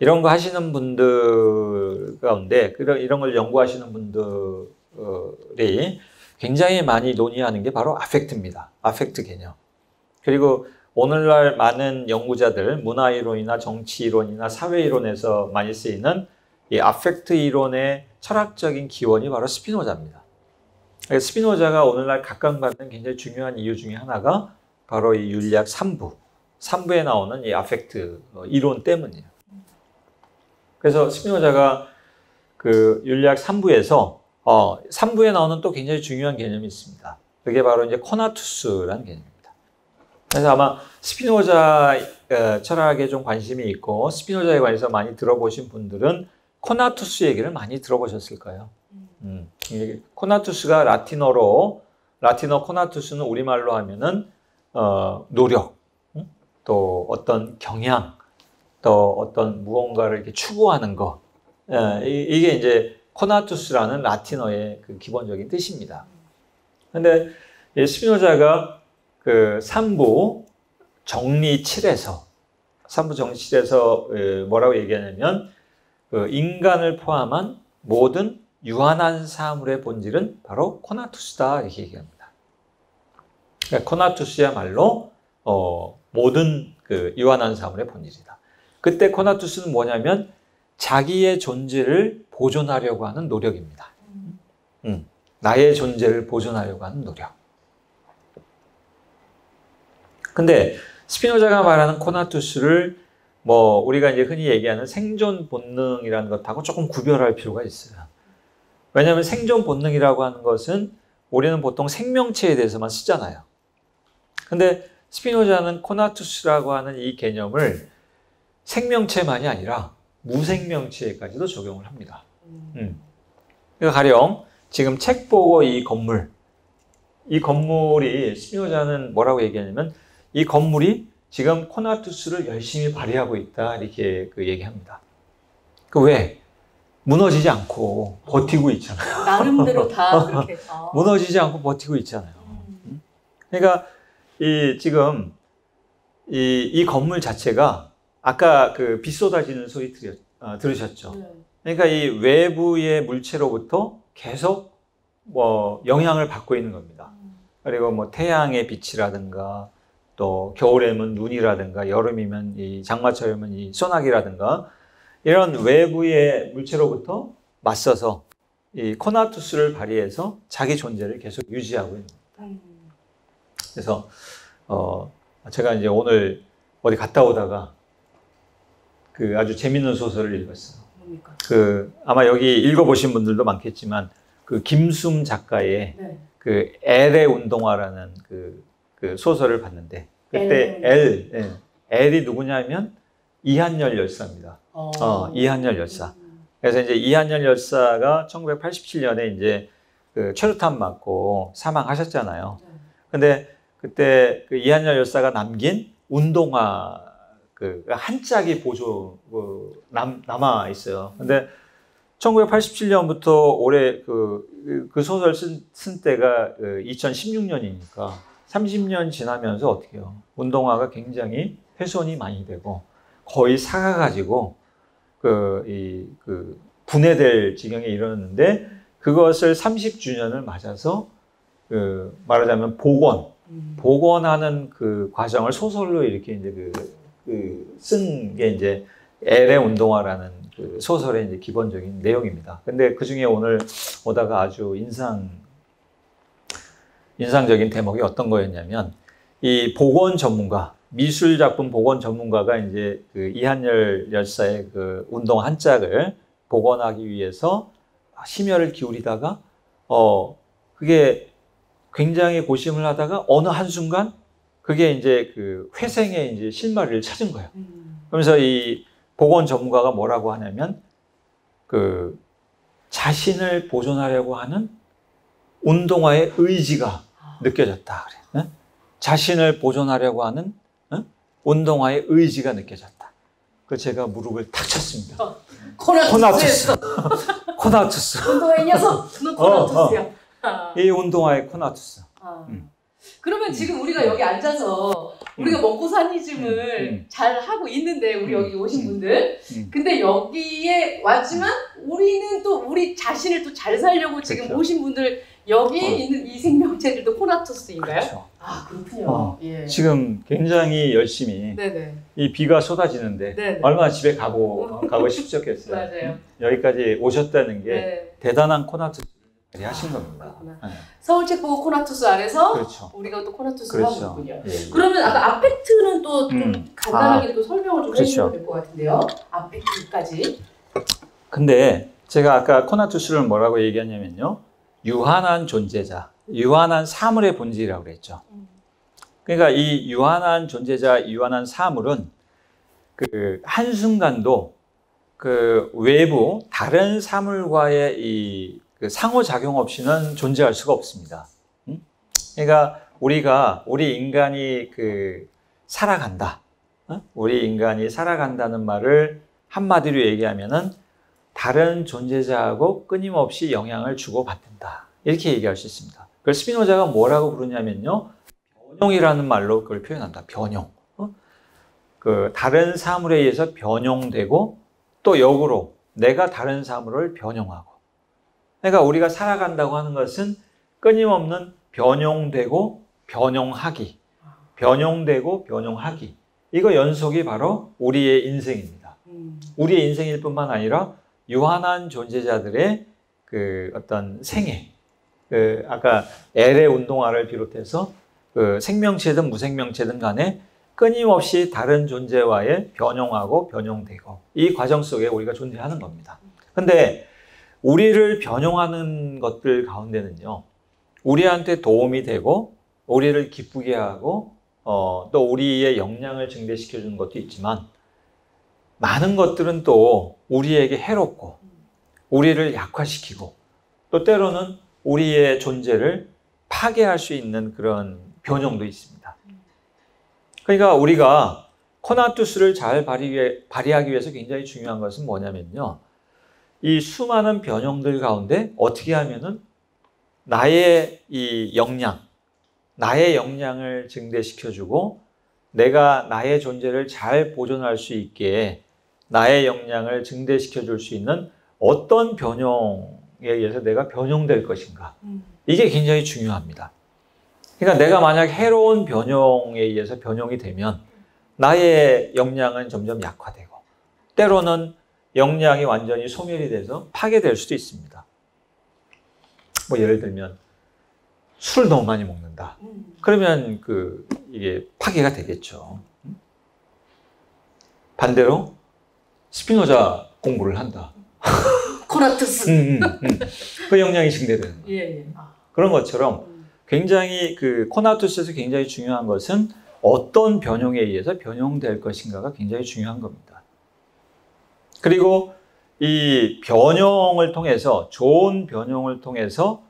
이런 거 하시는 분들 가운데 이런 걸 연구하시는 분들이 굉장히 많이 논의하는 게 바로 아펙트입니다. 아펙트 개념. 그리고 오늘날 많은 연구자들, 문화 이론이나 정치 이론이나 사회 이론에서 많이 쓰이는 이 아펙트 이론의 철학적인 기원이 바로 스피노자입니다. 스피노자가 오늘날 각광받는 굉장히 중요한 이유 중에 하나가 바로 이 윤리학 3부에 나오는 이 아펙트 이론 때문이에요. 그래서 스피노자가 그 윤리학 3부에서 3부에 나오는 또 굉장히 중요한 개념이 있습니다. 그게 바로 이제 코나투스라는 개념입니다. 그래서 아마 스피노자 철학에 좀 관심이 있고 스피노자에 관해서 많이 들어보신 분들은 코나투스 얘기를 많이 들어보셨을 거예요. 코나투스가 라틴어 코나투스는 우리말로 하면은 노력, 또 어떤 경향, 또 어떤 무언가를 이렇게 추구하는 거, 이게 이제 코나투스라는 라틴어의 그 기본적인 뜻입니다. 근데 스피노자가 그 3부 정리 7에서 뭐라고 얘기하냐면 그 인간을 포함한 모든 유한한 사물의 본질은 바로 코나투스다 이렇게 얘기합니다. 그러니까 코나투스야말로 모든 그 유한한 사물의 본질이다. 그때 코나투스는 뭐냐면 자기의 존재를 보존하려고 하는 노력입니다. 나의 존재를 보존하려고 하는 노력. 근데 스피노자가 말하는 코나투스를 뭐 우리가 이제 흔히 얘기하는 생존 본능이라는 것하고 조금 구별할 필요가 있어요. 왜냐하면 생존 본능이라고 하는 것은 우리는 보통 생명체에 대해서만 쓰잖아요. 근데 스피노자는 코나투스라고 하는 이 개념을 생명체만이 아니라 무생명체까지도 적용을 합니다. 그러니까 가령 지금 책 보고 이 건물이 스피노자는 뭐라고 얘기하냐면 이 건물이 지금 코나투스를 열심히 발휘하고 있다 이렇게 얘기합니다. 그 왜? 무너지지 않고 버티고 있잖아요. 나름대로 다 그렇게. 무너지지 않고 버티고 있잖아요. 그러니까 지금 이 건물 자체가 아까 그 비 쏟아지는 소리 들으셨죠? 그러니까 이 외부의 물체로부터 계속 뭐 영향을 받고 있는 겁니다. 그리고 뭐 태양의 빛이라든가 또 겨울에면 눈이라든가 여름이면 이 장마철이면 이 소나기라든가 이런 외부의 물체로부터 맞서서 이 코나투스를 발휘해서 자기 존재를 계속 유지하고 있는 겁니다. 그래서 제가 이제 오늘 어디 갔다 오다가 그 아주 재밌는 소설을 읽었어요. 뭡니까? 그 아마 여기 읽어보신 분들도 많겠지만 그 김숨 작가의 그 엘의 운동화라는 그 소설을 봤는데 그때 엘이 누구냐면 이한열 열사입니다. 이한열 열사. 그래서 이제 이한열 열사가 1987년에 이제 그 최루탄 맞고 사망하셨잖아요. 근데 그때 그 이한열 열사가 남긴 운동화 그 한 짝이 남아 있어요. 근데 1987년부터 올해 그 소설 쓴 때가 2016년이니까 30년 지나면서 어떻게 해요? 운동화가 굉장히 훼손이 많이 되고 거의 사가가지고 분해될 지경에 이르렀는데 그것을 30주년을 맞아서 말하자면 복원하는 그 과정을 소설로 이렇게 이제 쓴 게 이제 엘의 운동화라는 그 소설의 이제 기본적인 내용입니다. 근데 그 중에 오늘 오다가 아주 인상 인상적인 대목이 어떤 거였냐면 이 복원 전문가, 미술 작품 복원 전문가가 이제 그 이한열 열사의 그 운동 한 짝을 복원하기 위해서 심혈을 기울이다가 그게 굉장히 고심을 하다가 어느 한순간 그게 이제 그 회생의 이제 실마리를 찾은 거예요. 그러면서 이 복원 전문가가 뭐라고 하냐면 그 자신을 보존하려고 하는 운동화의 의지가 느껴졌다 그래. 네? 자신을 보존하려고 하는 운동화의 의지가 느껴졌다. 그 제가 무릎을 탁 쳤습니다. 코나투스. 코나투스. 운동화의 녀석. 너 코나투스야. 이 운동화의 코나투스. 그러면 지금 우리가 여기 앉아서 우리가 먹고 사니즘을 잘 하고 있는데 우리 여기 오신 분들 근데 여기에 왔지만 우리는 또 우리 자신을 또 잘 살려고 지금 그렇죠. 오신 분들 여기에 있는 이 생명체들도 코나투스인가요? 그렇죠. 아 그렇군요. 예. 지금 굉장히 열심히 네네. 이 비가 쏟아지는데 네네. 얼마나 집에 가고 싶으셨겠어요. 맞아요. 여기까지 오셨다는 게 네. 대단한 코나투스를 하신 겁니다. 그렇구나. 네. 서울책보고 코나투스 안에서 그렇죠. 우리가 또 코나투스를 그렇죠. 하고 있군요. 예. 그러면 아까 아펙트는 또 좀 간단하게 또 설명을 좀 그렇죠. 해주시면 될 것 같은데요. 아펙트까지. 근데 제가 아까 코나투스를 뭐라고 얘기하냐면요. 유한한 존재자, 유한한 사물의 본질이라고 그랬죠. 그러니까 이 유한한 존재자, 유한한 사물은 그 한순간도 그 외부 다른 사물과의 이 그 상호작용 없이는 존재할 수가 없습니다. 그러니까 우리 인간이 그 살아간다. 우리 인간이 살아간다는 말을 한마디로 얘기하면은 다른 존재자하고 끊임없이 영향을 주고받는다. 이렇게 얘기할 수 있습니다. 그걸 스피노자가 뭐라고 부르냐면요. 변용이라는 말로 그걸 표현한다. 변용. 그 다른 사물에 의해서 변용되고 또 역으로 내가 다른 사물을 변용하고. 그러니까 우리가 살아간다고 하는 것은 끊임없는 변용되고 변용하기. 변용되고 변용하기. 이거 연속이 바로 우리의 인생입니다. 우리의 인생일 뿐만 아니라 유한한 존재자들의 그 어떤 생애, 그 아까 L의 운동화를 비롯해서 그 생명체든 무생명체든 간에 끊임없이 다른 존재와의 변용하고 변용되고 이 과정 속에 우리가 존재하는 겁니다. 근데 우리를 변용하는 것들 가운데는요, 우리한테 도움이 되고 우리를 기쁘게 하고 또 우리의 역량을 증대시켜 주는 것도 있지만 많은 것들은 또 우리에게 해롭고 우리를 약화시키고 또 때로는 우리의 존재를 파괴할 수 있는 그런 변형도 있습니다. 그러니까 우리가 코나투스를 잘 발휘하기 위해서 굉장히 중요한 것은 뭐냐면요. 이 수많은 변형들 가운데 어떻게 하면은 나의 이 역량, 나의 역량을 증대시켜주고 내가 나의 존재를 잘 보존할 수 있게 나의 역량을 증대시켜 줄 수 있는 어떤 변형에 의해서 내가 변형될 것인가. 이게 굉장히 중요합니다. 그러니까 내가 만약 해로운 변형에 의해서 변형이 되면 나의 역량은 점점 약화되고 때로는 역량이 완전히 소멸이 돼서 파괴될 수도 있습니다. 뭐 예를 들면 술을 너무 많이 먹는다. 그러면 이게 파괴가 되겠죠. 반대로 스피노자 공부를 한다. 코나투스. 그 역량이 증대되는 거예요. 예. 그런 것처럼 굉장히 그 코나투스에서 굉장히 중요한 것은 어떤 변형에 의해서 변형될 것인가가 굉장히 중요한 겁니다. 그리고 이 변형을 통해서 좋은 변형을 통해서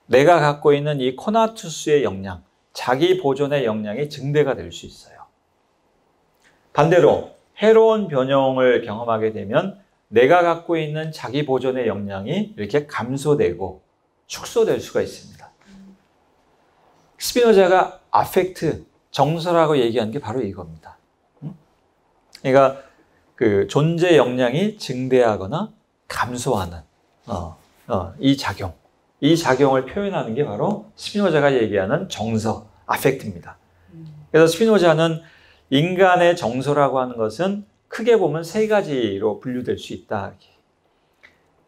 내가 갖고 있는 이 코나투스의 역량, 자기 보존의 역량이 증대가 될 수 있어요. 반대로 해로운 변형을 경험하게 되면 내가 갖고 있는 자기 보존의 역량이 이렇게 감소되고 축소될 수가 있습니다. 스피노자가 아펙트, 정서라고 얘기한 게 바로 이겁니다. 그러니까 그 존재 역량이 증대하거나 감소하는 이 작용을 표현하는 게 바로 스피노자가 얘기하는 정서, 아펙트입니다. 그래서 스피노자는 인간의 정서라고 하는 것은 크게 보면 세 가지로 분류될 수 있다.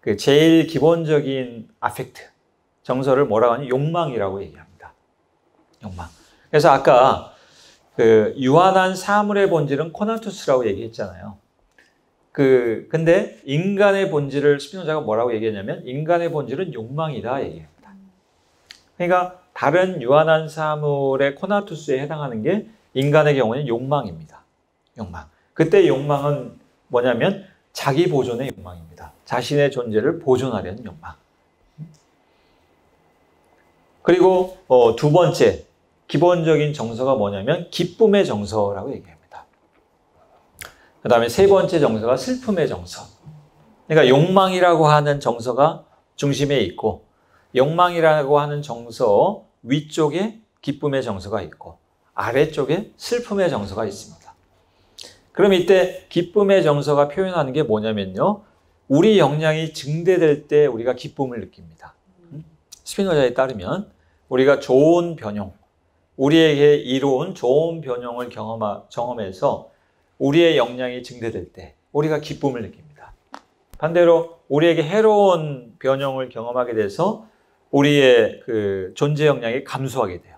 그 제일 기본적인 아펙트, 정서를 뭐라고 하니 욕망이라고 얘기합니다. 욕망. 그래서 아까 그 유한한 사물의 본질은 코나투스라고 얘기했잖아요. 근데 인간의 본질을 스피노자가 뭐라고 얘기했냐면 인간의 본질은 욕망이다 얘기합니다. 그러니까 다른 유한한 사물의 코나투스에 해당하는 게 인간의 경우에는 욕망입니다. 욕망. 그때 욕망은 뭐냐면 자기 보존의 욕망입니다. 자신의 존재를 보존하려는 욕망. 그리고 두 번째 기본적인 정서가 뭐냐면 기쁨의 정서라고 얘기합니다. 그 다음에 세 번째 정서가 슬픔의 정서. 그러니까 욕망이라고 하는 정서가 중심에 있고 욕망이라고 하는 정서 위쪽에 기쁨의 정서가 있고 아래쪽에 슬픔의 정서가 있습니다. 그럼 이때 기쁨의 정서가 표현하는 게 뭐냐면요. 우리 역량이 증대될 때 우리가 기쁨을 느낍니다. 스피노자에 따르면 우리가 좋은 변형, 우리에게 이로운 좋은 변형을 경험해서 우리의 역량이 증대될 때 우리가 기쁨을 느낍니다. 반대로 우리에게 해로운 변형을 경험하게 돼서 우리의 그 존재 역량이 감소하게 돼요.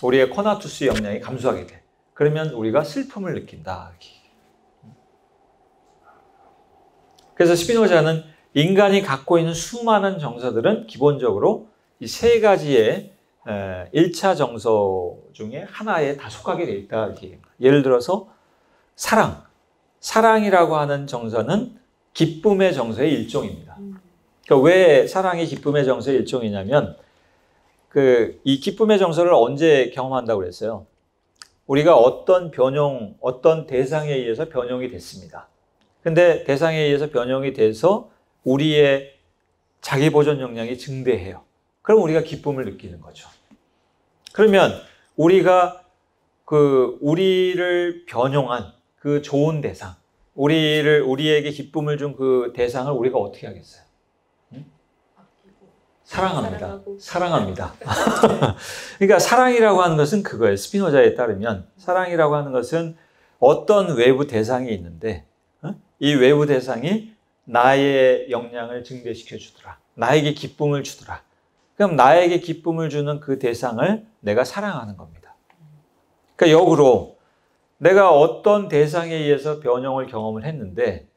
우리의 코나투스 역량이 감소하게 돼. 그러면 우리가 슬픔을 느낀다. 그래서 스피노자는 인간이 갖고 있는 수많은 정서들은 기본적으로 이 세 가지의 1차 정서 중에 하나에 다 속하게 되어 있다. 이렇게. 예를 들어서 사랑이라고 하는 정서는 기쁨의 정서의 일종입니다. 그러니까 왜 사랑이 기쁨의 정서의 일종이냐면 이 기쁨의 정서를 언제 경험한다고 그랬어요? 우리가 어떤 변형, 어떤 대상에 의해서 변형이 됐습니다. 근데 대상에 의해서 변형이 돼서 우리의 자기 보존 역량이 증대해요. 그럼 우리가 기쁨을 느끼는 거죠. 그러면 우리가 우리를 변형한 그 좋은 대상, 우리에게 기쁨을 준 그 대상을 우리가 어떻게 하겠어요? 사랑합니다. 그러니까 사랑이라고 하는 것은 그거예요. 스피노자에 따르면 사랑이라고 하는 것은 어떤 외부 대상이 있는데 이 외부 대상이 나의 역량을 증대시켜 주더라. 나에게 기쁨을 주더라. 그럼 나에게 기쁨을 주는 그 대상을 내가 사랑하는 겁니다. 그러니까 역으로 내가 어떤 대상에 의해서 변형을 경험을 했는데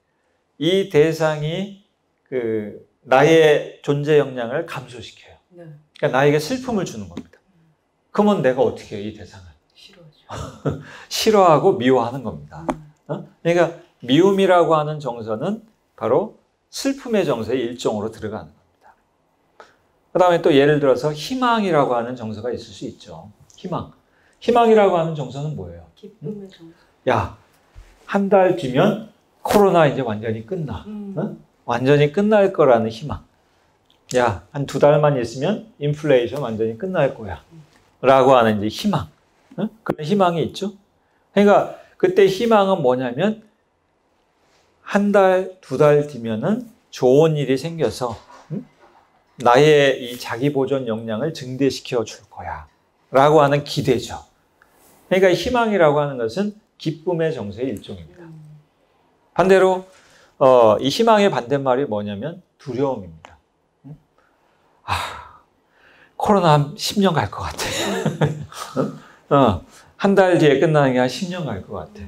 이 대상이 나의 존재 역량을 감소시켜요. 그러니까 나에게 슬픔을 주는 겁니다. 그러면 내가 어떻게 해요? 이 대상을 싫어하죠. 싫어하고 미워하는 겁니다. 그러니까 미움이라고 하는 정서는 바로 슬픔의 정서의 일종으로 들어가는 겁니다. 그 다음에 또 예를 들어서 희망이라고 하는 정서가 있을 수 있죠. 희망이라고 하는 정서는 뭐예요? 기쁨의 정서. 야, 한 달 뒤면 코로나 이제 완전히 끝나. 완전히 끝날 거라는 희망. 야, 한 2달만 있으면 인플레이션 완전히 끝날 거야. 라고 하는 이제 희망. 그런 희망이 있죠. 그러니까 그때 희망은 뭐냐면 한 달, 2달 뒤면은 좋은 일이 생겨서 나의 이 자기 보존 역량을 증대시켜 줄 거야. 라고 하는 기대죠. 그러니까 희망이라고 하는 것은 기쁨의 정서의 일종입니다. 반대로 이 희망의 반대말이 뭐냐면 두려움입니다. 코로나 한 10년 갈 것 같아. 한 달 뒤에 끝나는 게 한 10년 갈 것 같아.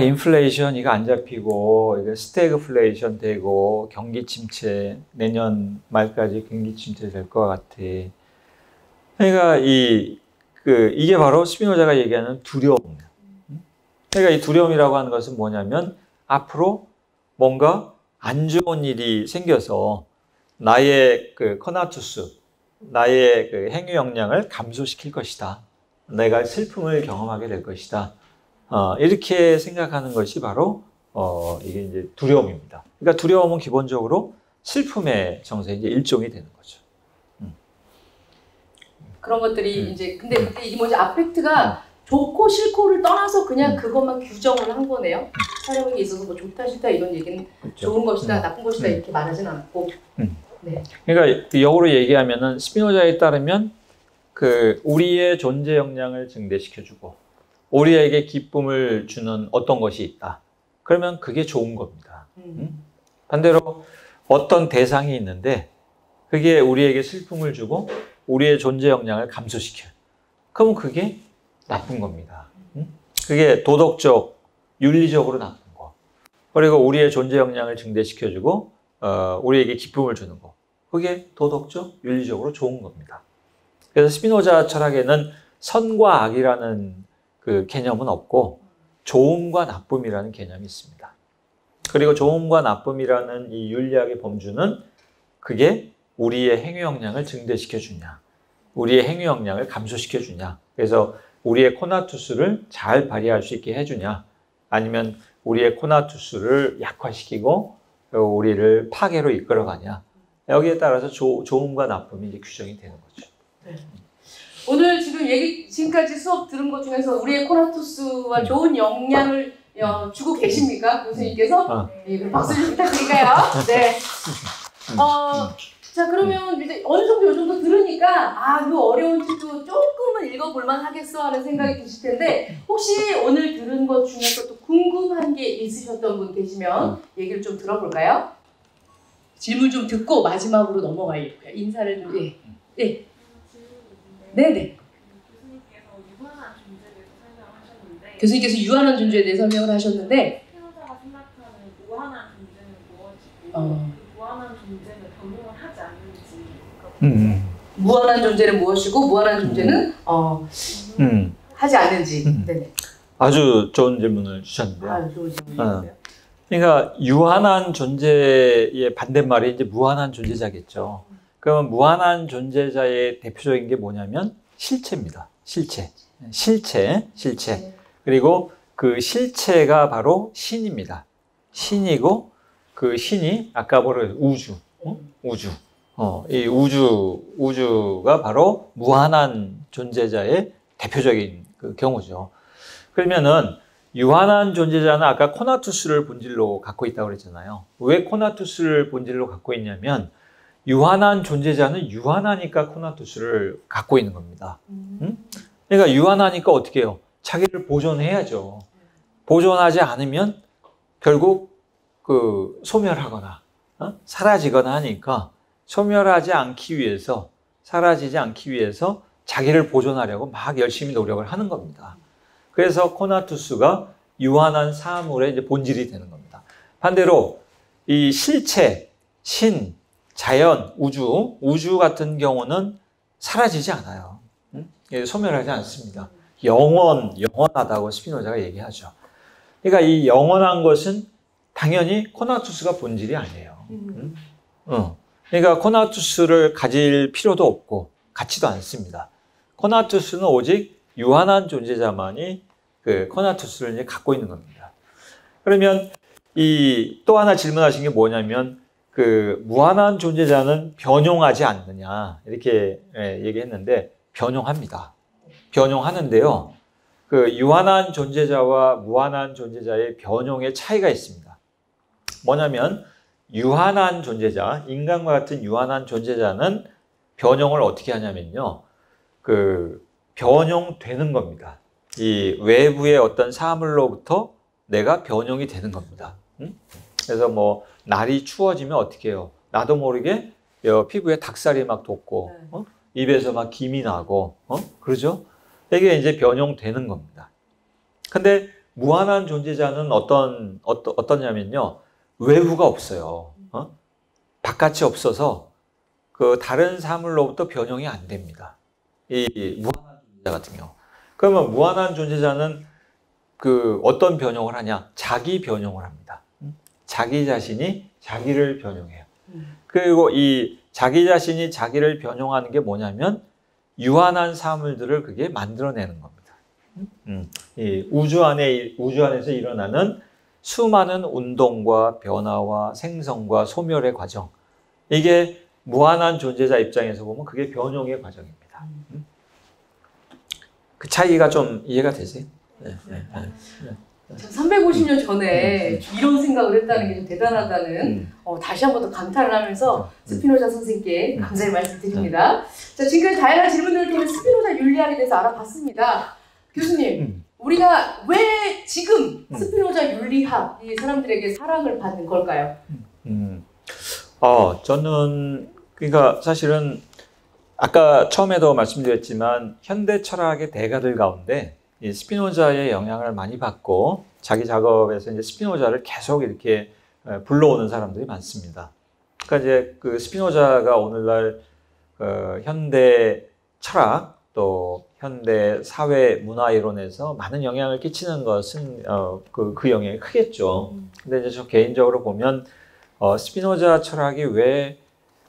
인플레이션 이거 안 잡히고 이거 스태그플레이션 되고 경기 침체 내년 말까지 경기 침체 될 것 같아. 그러니까 이게 바로 스피노자가 얘기하는 두려움이에요. 그러니까 이 두려움이라고 하는 것은 뭐냐면 앞으로 뭔가 안 좋은 일이 생겨서 나의 코나투스, 나의 행위 역량을 감소시킬 것이다. 내가 슬픔을 경험하게 될 것이다. 이렇게 생각하는 것이 바로 이게 이제 두려움입니다. 그러니까 두려움은 기본적으로 슬픔의 정서의 이제 일종이 되는 거죠. 그런 것들이 이제 근데 이 뭐지 아펙트가 좋고 싫고를 떠나서 그냥 그것만 규정을 한 거네요. 촬영에 있어서 뭐 좋다 싫다 이런 얘기는 그렇죠. 좋은 것이다 나쁜 것이다 이렇게 말하진 않고. 네. 그러니까 역으로 얘기하면은 스피노자에 따르면 우리의 존재 역량을 증대시켜주고 우리에게 기쁨을 주는 어떤 것이 있다. 그러면 그게 좋은 겁니다. 반대로 어떤 대상이 있는데 그게 우리에게 슬픔을 주고 우리의 존재 역량을 감소시켜요. 그럼 그게 나쁜 겁니다. 그게 도덕적, 윤리적으로 나쁜 거. 그리고 우리의 존재 역량을 증대시켜주고 우리에게 기쁨을 주는 거. 그게 도덕적, 윤리적으로 좋은 겁니다. 그래서 스피노자 철학에는 선과 악이라는 그 개념은 없고 좋음과 나쁨이라는 개념이 있습니다. 그리고 좋음과 나쁨이라는 이 윤리학의 범주는 그게 우리의 행위 역량을 증대시켜 주냐, 우리의 행위 역량을 감소시켜 주냐, 그래서 우리의 코나투스를 잘 발휘할 수 있게 해주냐, 아니면 우리의 코나투스를 약화시키고 우리를 파괴로 이끌어가냐, 여기에 따라서 좋음과 나쁨이 이제 규정이 되는 거죠. 네. 오늘 지금까지 수업 들은 것 중에서 우리의 코나투스와 좋은 역량을 주고 계십니까? 교수님께서? 네, 박수 좀 부탁드릴까요? 네. 자, 그러면 이제 어느 정도 요 정도 들으니까 이 어려운 책도 조금은 읽어볼만 하겠어 하는 생각이 드실 텐데 혹시 오늘 들은 것 중에서 또 궁금한 게 있으셨던 분 계시면 얘기를 좀 들어볼까요? 질문 좀 듣고 마지막으로 넘어가려고요. 인사를 좀. 네. 네. 네네. 교수님께서 유한한 존재에 대해 설명을 하셨는데 스피노자가 생각하는 무한한 존재는 무엇이고 무한한 존재는 변동을 하지 않는지 무한한 존재는 무엇이고 무한한 존재는 하지 않는지. 네네. 아주 좋은 질문을 주셨는데요. 좋은 질문이었어요. 그러니까 유한한 존재의 반대말이 이제 무한한 존재자겠죠. 그러면 무한한 존재자의 대표적인 게 뭐냐면 실체입니다. 실체. 그리고 그 실체가 바로 신입니다. 신이고 그 신이 아까 뭐를 우주. 이 우주가 바로 무한한 존재자의 대표적인 그 경우죠. 그러면은 유한한 존재자는 아까 코나투스를 본질로 갖고 있다고 그랬잖아요. 왜 코나투스를 본질로 갖고 있냐면 유한한 존재자는 유한하니까 코나투스를 갖고 있는 겁니다. 그러니까 유한하니까 어떻게 해요? 자기를 보존해야죠. 보존하지 않으면 결국 그 소멸하거나 사라지거나 하니까 소멸하지 않기 위해서, 사라지지 않기 위해서 자기를 보존하려고 막 열심히 노력을 하는 겁니다. 그래서 코나투스가 유한한 사물의 이제 본질이 되는 겁니다. 반대로 이 실체, 신, 자연, 우주 같은 경우는 사라지지 않아요. 소멸하지 않습니다. 영원하다고 스피노자가 얘기하죠. 그러니까 이 영원한 것은 당연히 코나투스가 본질이 아니에요. 그러니까 코나투스를 가질 필요도 없고 갖지도 않습니다. 코나투스는 오직 유한한 존재자만이 그 코나투스를 이제 갖고 있는 겁니다. 그러면 이 또 하나 질문하신 게 뭐냐면 그 무한한 존재자는 변용하지 않느냐 이렇게 얘기했는데 변용합니다. 변용하는데요. 그 유한한 존재자와 무한한 존재자의 변용의 차이가 있습니다. 뭐냐면 유한한 존재자, 인간과 같은 유한한 존재자는 변용을 어떻게 하냐면요. 그 변용되는 겁니다. 이 외부의 어떤 사물로부터 내가 변용이 되는 겁니다. 그래서 뭐 날이 추워지면 어떻게 해요? 나도 모르게 피부에 닭살이 막 돋고 입에서 막 김이 나고 그러죠? 이게 이제 변용되는 겁니다. 근데 무한한 존재자는 어떠냐면요. 외부가 없어요. 바깥이 없어서 그 다른 사물로부터 변용이 안 됩니다. 이 무한한 존재자 같은 경우. 그러면 무한한 존재자는 그 어떤 변용을 하냐? 자기 변용을 합니다. 자기 자신이 자기를 변용해요. 그리고 이 자기 자신이 자기를 변용하는 게 뭐냐면 유한한 사물들을 그게 만들어내는 겁니다. 이 우주 안에서 일어나는 수많은 운동과 변화와 생성과 소멸의 과정. 이게 무한한 존재자 입장에서 보면 그게 변용의 과정입니다. 그 차이가 좀 이해가 되세요? 네. 350년 전에 이런 생각을 했다는 게 좀 대단하다는 다시 한 번 더 감탄을 하면서 스피노자 선생님께 감사의 말씀 드립니다. 자, 지금까지 다양한 질문들을 통해 스피노자 윤리학에 대해서 알아봤습니다. 교수님, 우리가 왜 지금 스피노자 윤리학이 사람들에게 사랑을 받는 걸까요? 저는 그러니까 사실은 아까 처음에도 말씀드렸지만 현대 철학의 대가들 가운데 이 스피노자의 영향을 많이 받고 자기 작업에서 이제 스피노자를 계속 이렇게 불러오는 사람들이 많습니다. 그러니까 이제 그 스피노자가 오늘날 현대 철학 또 현대 사회 문화 이론에서 많은 영향을 끼치는 것은 그 영향이 크겠죠. 근데 이제 저 개인적으로 보면 스피노자 철학이 왜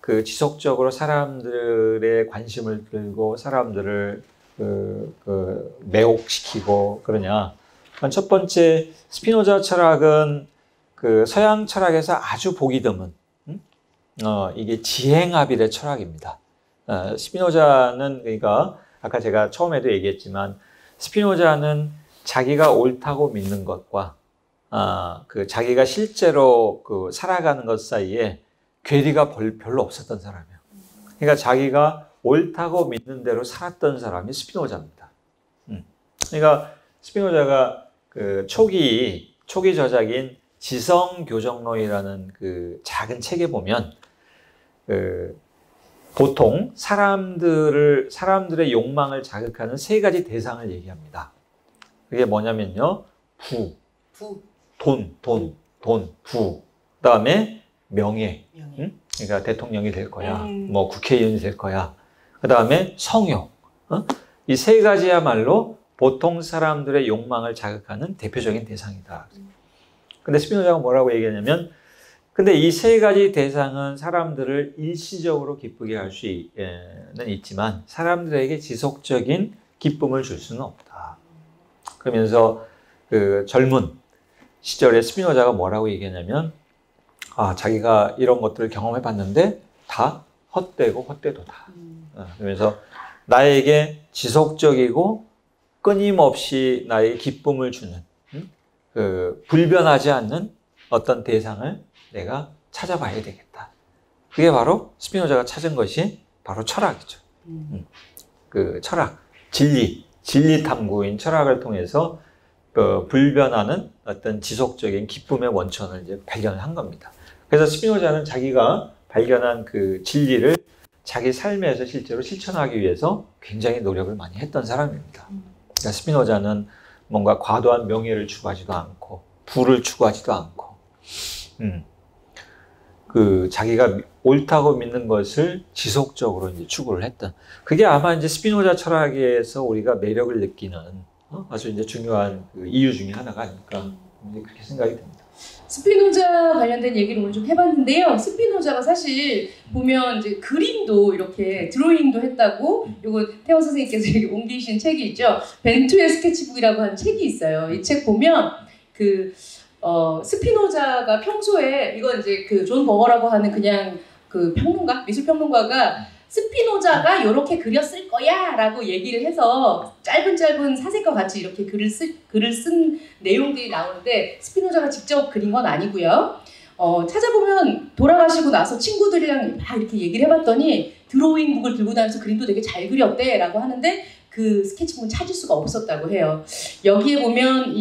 그 지속적으로 사람들의 관심을 끌고 사람들을 매혹시키고 그러냐. 첫 번째 스피노자 철학은 그 서양 철학에서 아주 보기 드문 이게 지행합일의 철학입니다. 스피노자는 그러니까 아까 제가 처음에도 얘기했지만 스피노자는 자기가 옳다고 믿는 것과 그 자기가 실제로 그 살아가는 것 사이에 괴리가 별로 없었던 사람이에요. 그러니까 자기가 옳다고 믿는 대로 살았던 사람이 스피노자입니다. 그러니까 스피노자가 그 초기 저작인 지성교정론이라는 그 작은 책에 보면 보통 사람들의 욕망을 자극하는 세 가지 대상을 얘기합니다. 그게 뭐냐면요, 부, 그다음에 명예. 그러니까 대통령이 될 거야, 뭐 국회의원이 될 거야. 그다음에 성욕. 이 세 가지야말로 보통 사람들의 욕망을 자극하는 대표적인 대상이다. 근데 스피노자가 뭐라고 얘기하냐면, 근데 이 세 가지 대상은 사람들을 일시적으로 기쁘게 할 수는 있지만 사람들에게 지속적인 기쁨을 줄 수는 없다. 그러면서 그 젊은 시절에 스피노자가 뭐라고 얘기하냐면, 자기가 이런 것들을 경험해 봤는데 다 헛되고 헛되도다. 그러면서 나에게 지속적이고 끊임없이 나에게 기쁨을 주는 불변하지 않는 어떤 대상을 내가 찾아봐야 되겠다. 그게 바로 스피노자가 찾은 것이 바로 철학이죠. 그 철학, 진리 탐구인 철학을 통해서 불변하는 어떤 지속적인 기쁨의 원천을 이제 발견을 한 겁니다. 그래서 스피노자는 자기가 발견한 그 진리를 자기 삶에서 실제로 실천하기 위해서 굉장히 노력을 많이 했던 사람입니다. 그러니까 스피노자는 뭔가 과도한 명예를 추구하지도 않고 부를 추구하지도 않고 그 자기가 옳다고 믿는 것을 지속적으로 이제 추구를 했던, 그게 아마 이제 스피노자 철학에서 우리가 매력을 느끼는 아주 이제 중요한 그 이유 중에 하나가 아닐까 그렇게 생각이 듭니다. 스피노자 관련된 얘기를 오늘 좀 해봤는데요. 스피노자가 사실 보면 이제 그림도 이렇게 드로잉도 했다고, 요거 태원 선생님께서 여기 옮기신 책이 있죠. 벤투의 스케치북이라고 하는 책이 있어요. 이 책 보면 스피노자가 평소에, 이건 이제 그 존 버거라고 하는 그냥 그 평론가, 미술 평론가가 스피노자가 이렇게 그렸을 거야 라고 얘기를 해서 짧은 사색과 같이 이렇게 글을 쓴 내용들이 나오는데, 스피노자가 직접 그린 건 아니고요. 찾아보면 돌아가시고 나서 친구들이랑 막 이렇게 얘기를 해봤더니 드로잉북을 들고 다니면서 그림도 되게 잘 그렸대 라고 하는데 그 스케치북은 찾을 수가 없었다고 해요. 여기에 보면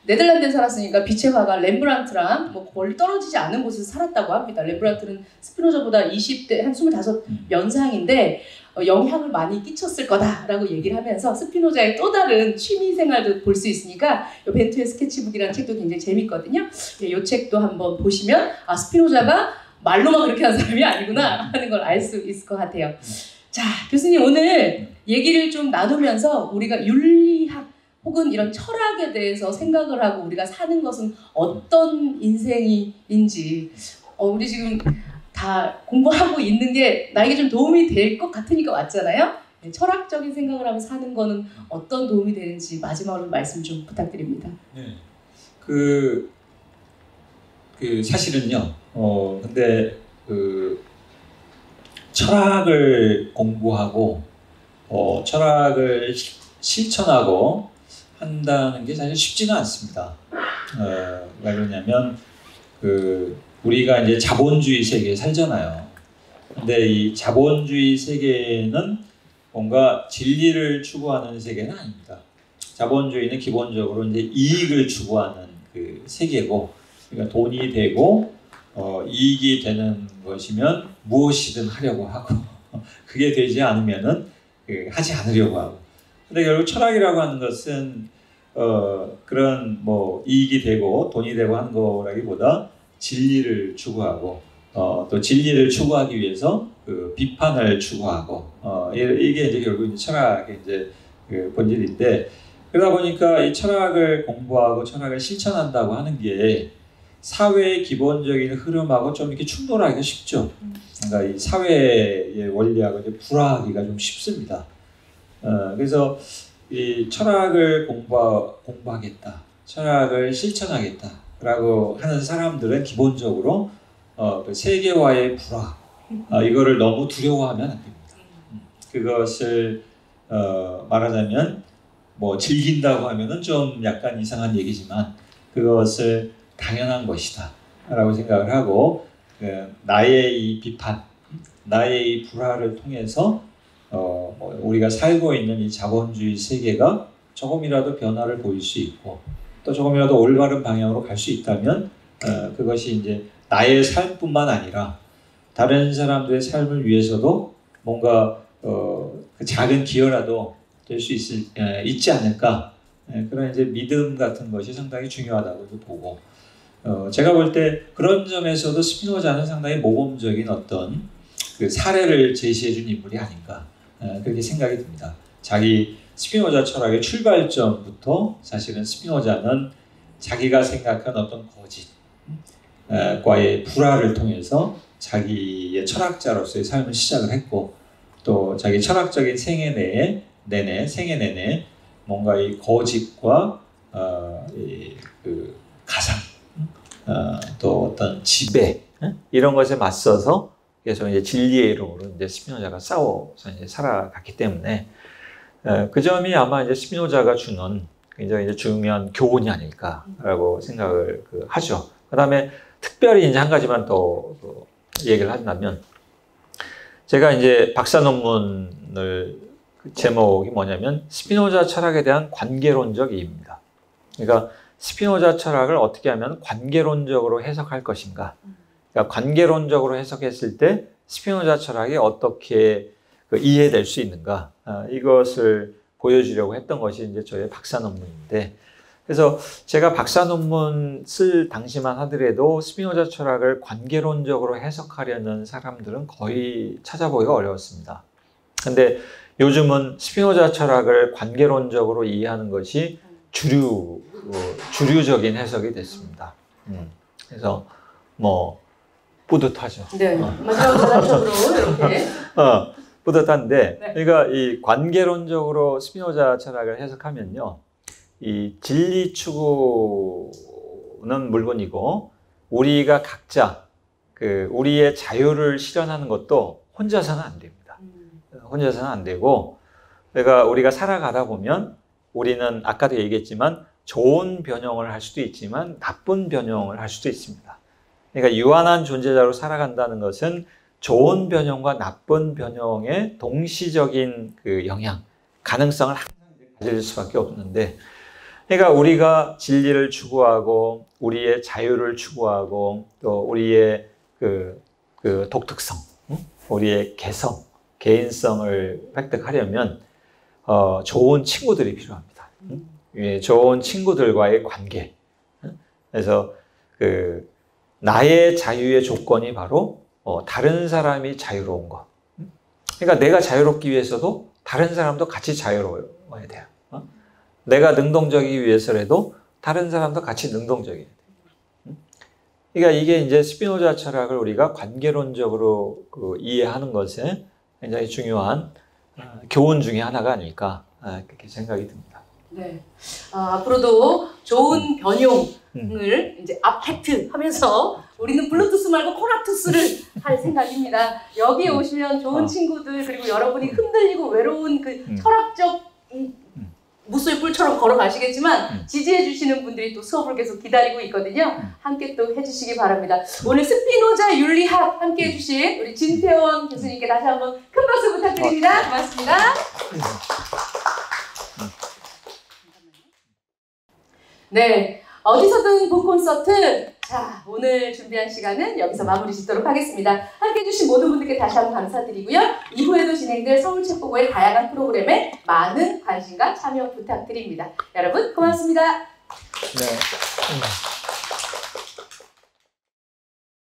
네덜란드에 살았으니까 빛의 화가 렘브란트랑 뭐 멀리 떨어지지 않은 곳에서 살았다고 합니다. 렘브란트는 스피노자보다 20대 한 25연상인데 영향을 많이 끼쳤을 거다라고 얘기를 하면서 스피노자의 또 다른 취미 생활도 볼 수 있으니까 벤투의 스케치북이라는 책도 굉장히 재밌거든요. 이 책도 한번 보시면 스피노자가 말로만 그렇게 한 사람이 아니구나 하는 걸 알 수 있을 것 같아요. 자, 교수님 오늘 얘기를 좀 나누면서 우리가 윤리학 혹은 이런 철학에 대해서 생각을 하고 우리가 사는 것은 어떤 인생인지 우리 지금 다 공부하고 있는 게 나에게 좀 도움이 될 것 같으니까 왔잖아요. 네, 철학적인 생각을 하면서 사는 거는 어떤 도움이 되는지 마지막으로 말씀 좀 부탁드립니다. 네, 사실은요. 근데 철학을 공부하고 철학을 실천하고 한다는 게 사실 쉽지는 않습니다. 왜 그러냐면 우리가 이제 자본주의 세계에 살잖아요. 근데 이 자본주의 세계는 뭔가 진리를 추구하는 세계는 아닙니다. 자본주의는 기본적으로 이제 이익을 추구하는 그 세계고, 그러니까 돈이 되고 이익이 되는 것이면 무엇이든 하려고 하고 그게 되지 않으면은 하지 않으려고 하고. 근데 결국 철학이라고 하는 것은 그런 뭐 이익이 되고 돈이 되고 하는 거라기보다 진리를 추구하고 또 진리를 추구하기 위해서 그 비판을 추구하고 이게 이제 결국 이제 철학의 이제 그 본질인데, 그러다 보니까 이 철학을 공부하고 철학을 실천한다고 하는 게 사회의 기본적인 흐름하고 좀 이렇게 충돌하기가 쉽죠. 그러니까 이 사회의 원리하고 이제 불화하기가 좀 쉽습니다. 그래서 이 철학을 공부하겠다, 철학을 실천하겠다라고 하는 사람들은 기본적으로 그 세계와의 불화, 이거를 너무 두려워하면 안 됩니다. 그것을 말하자면 뭐 즐긴다고 하면은 좀 약간 이상한 얘기지만 그것을 당연한 것이다 라고 생각을 하고, 나의 이 비판, 나의 이 불화를 통해서 우리가 살고 있는 이 자본주의 세계가 조금이라도 변화를 보일 수 있고 또 조금이라도 올바른 방향으로 갈 수 있다면 그것이 이제 나의 삶뿐만 아니라 다른 사람들의 삶을 위해서도 뭔가 그 작은 기여라도 될 수 있지 않을까, 그런 이제 믿음 같은 것이 상당히 중요하다고 보고, 제가 볼 때 그런 점에서도 스피노자는 상당히 모범적인 어떤 그 사례를 제시해준 인물이 아닌가, 그렇게 생각이 듭니다. 자기 스피노자 철학의 출발점부터 사실은 스피노자는 자기가 생각한 어떤 거짓과의 불화를 통해서 자기의 철학자로서의 삶을 시작을 했고, 또 자기 철학적인 생애 내내 뭔가 이 거짓과 그 가상, 또 어떤 지배 이런 것에 맞서서 계속 이제 진리의 이름으로 이제 스피노자가 싸워서 이제 살아갔기 때문에 그 점이 아마 이제 스피노자가 주는 굉장히 이제 중요한 교훈이 아닐까라고 생각을 하죠. 그다음에 특별히 이제 한 가지만 더 얘기를 한다면, 제가 이제 박사 논문을 제목이 뭐냐면 스피노자 철학에 대한 관계론적 이해입니다. 그러니까 스피노자 철학을 어떻게 하면 관계론적으로 해석할 것인가. 그러니까 관계론적으로 해석했을 때 스피노자 철학이 어떻게 이해될 수 있는가. 이것을 보여주려고 했던 것이 이제 저의 박사 논문인데, 그래서 제가 박사 논문 쓸 당시만 하더라도 스피노자 철학을 관계론적으로 해석하려는 사람들은 거의 찾아보기가 어려웠습니다. 근데 요즘은 스피노자 철학을 관계론적으로 이해하는 것이 주류적인 해석이 됐습니다. 그래서 뭐 뿌듯하죠. 네, 마지막 전환적으로 이렇게. 뿌듯한데, 네. 그러니까 이 관계론적으로 스피노자 철학을 해석하면요, 이 진리 추구는 물론이고 우리가 각자 우리의 자유를 실현하는 것도 혼자서는 안 됩니다. 혼자서는 안 되고, 그러니까 우리가 살아가다 보면 우리는 아까도 얘기했지만 좋은 변형을 할 수도 있지만 나쁜 변형을 할 수도 있습니다. 그러니까 유한한 존재자로 살아간다는 것은 좋은 변형과 나쁜 변형의 동시적인 그 영향, 가능성을 항상 가질 수밖에 없는데, 그러니까 우리가 진리를 추구하고 우리의 자유를 추구하고 또 우리의 그 독특성, 우리의 개성, 개인성을 획득하려면 좋은 친구들이 필요합니다. 좋은 친구들과의 관계. 그래서 나의 자유의 조건이 바로 다른 사람이 자유로운 것. 그러니까 내가 자유롭기 위해서도 다른 사람도 같이 자유로워야 돼요. 내가 능동적이기 위해서라도 다른 사람도 같이 능동적이어야 돼요. 그러니까 이게 이제 스피노자 철학을 우리가 관계론적으로 이해하는 것에 굉장히 중요한 교훈 중에 하나가 아닐까, 그렇게 생각이 듭니다. 네. 앞으로도 좋은 변형을 이제 앞팩트 하면서 우리는 블루투스 말고 코라투스를 할 생각입니다. 여기에 오시면 좋은 친구들, 그리고 여러분이 흔들리고 외로운 그 철학적 무소의 뿔처럼 걸어가시겠지만 지지해 주시는 분들이 또 수업을 계속 기다리고 있거든요. 함께 또 해주시기 바랍니다. 오늘 스피노자 윤리학 함께 해주신 우리 진태원 교수님께 다시 한번 큰 박수 부탁드립니다. 고맙습니다. 네, 어디서든 본 콘서트. 자, 오늘 준비한 시간은 여기서 마무리 짓도록 하겠습니다. 함께 해주신 모든 분들께 다시 한번 감사드리고요. 2부에도 진행될 서울책보고의 다양한 프로그램에 많은 관심과 참여 부탁드립니다. 여러분 고맙습니다. 네.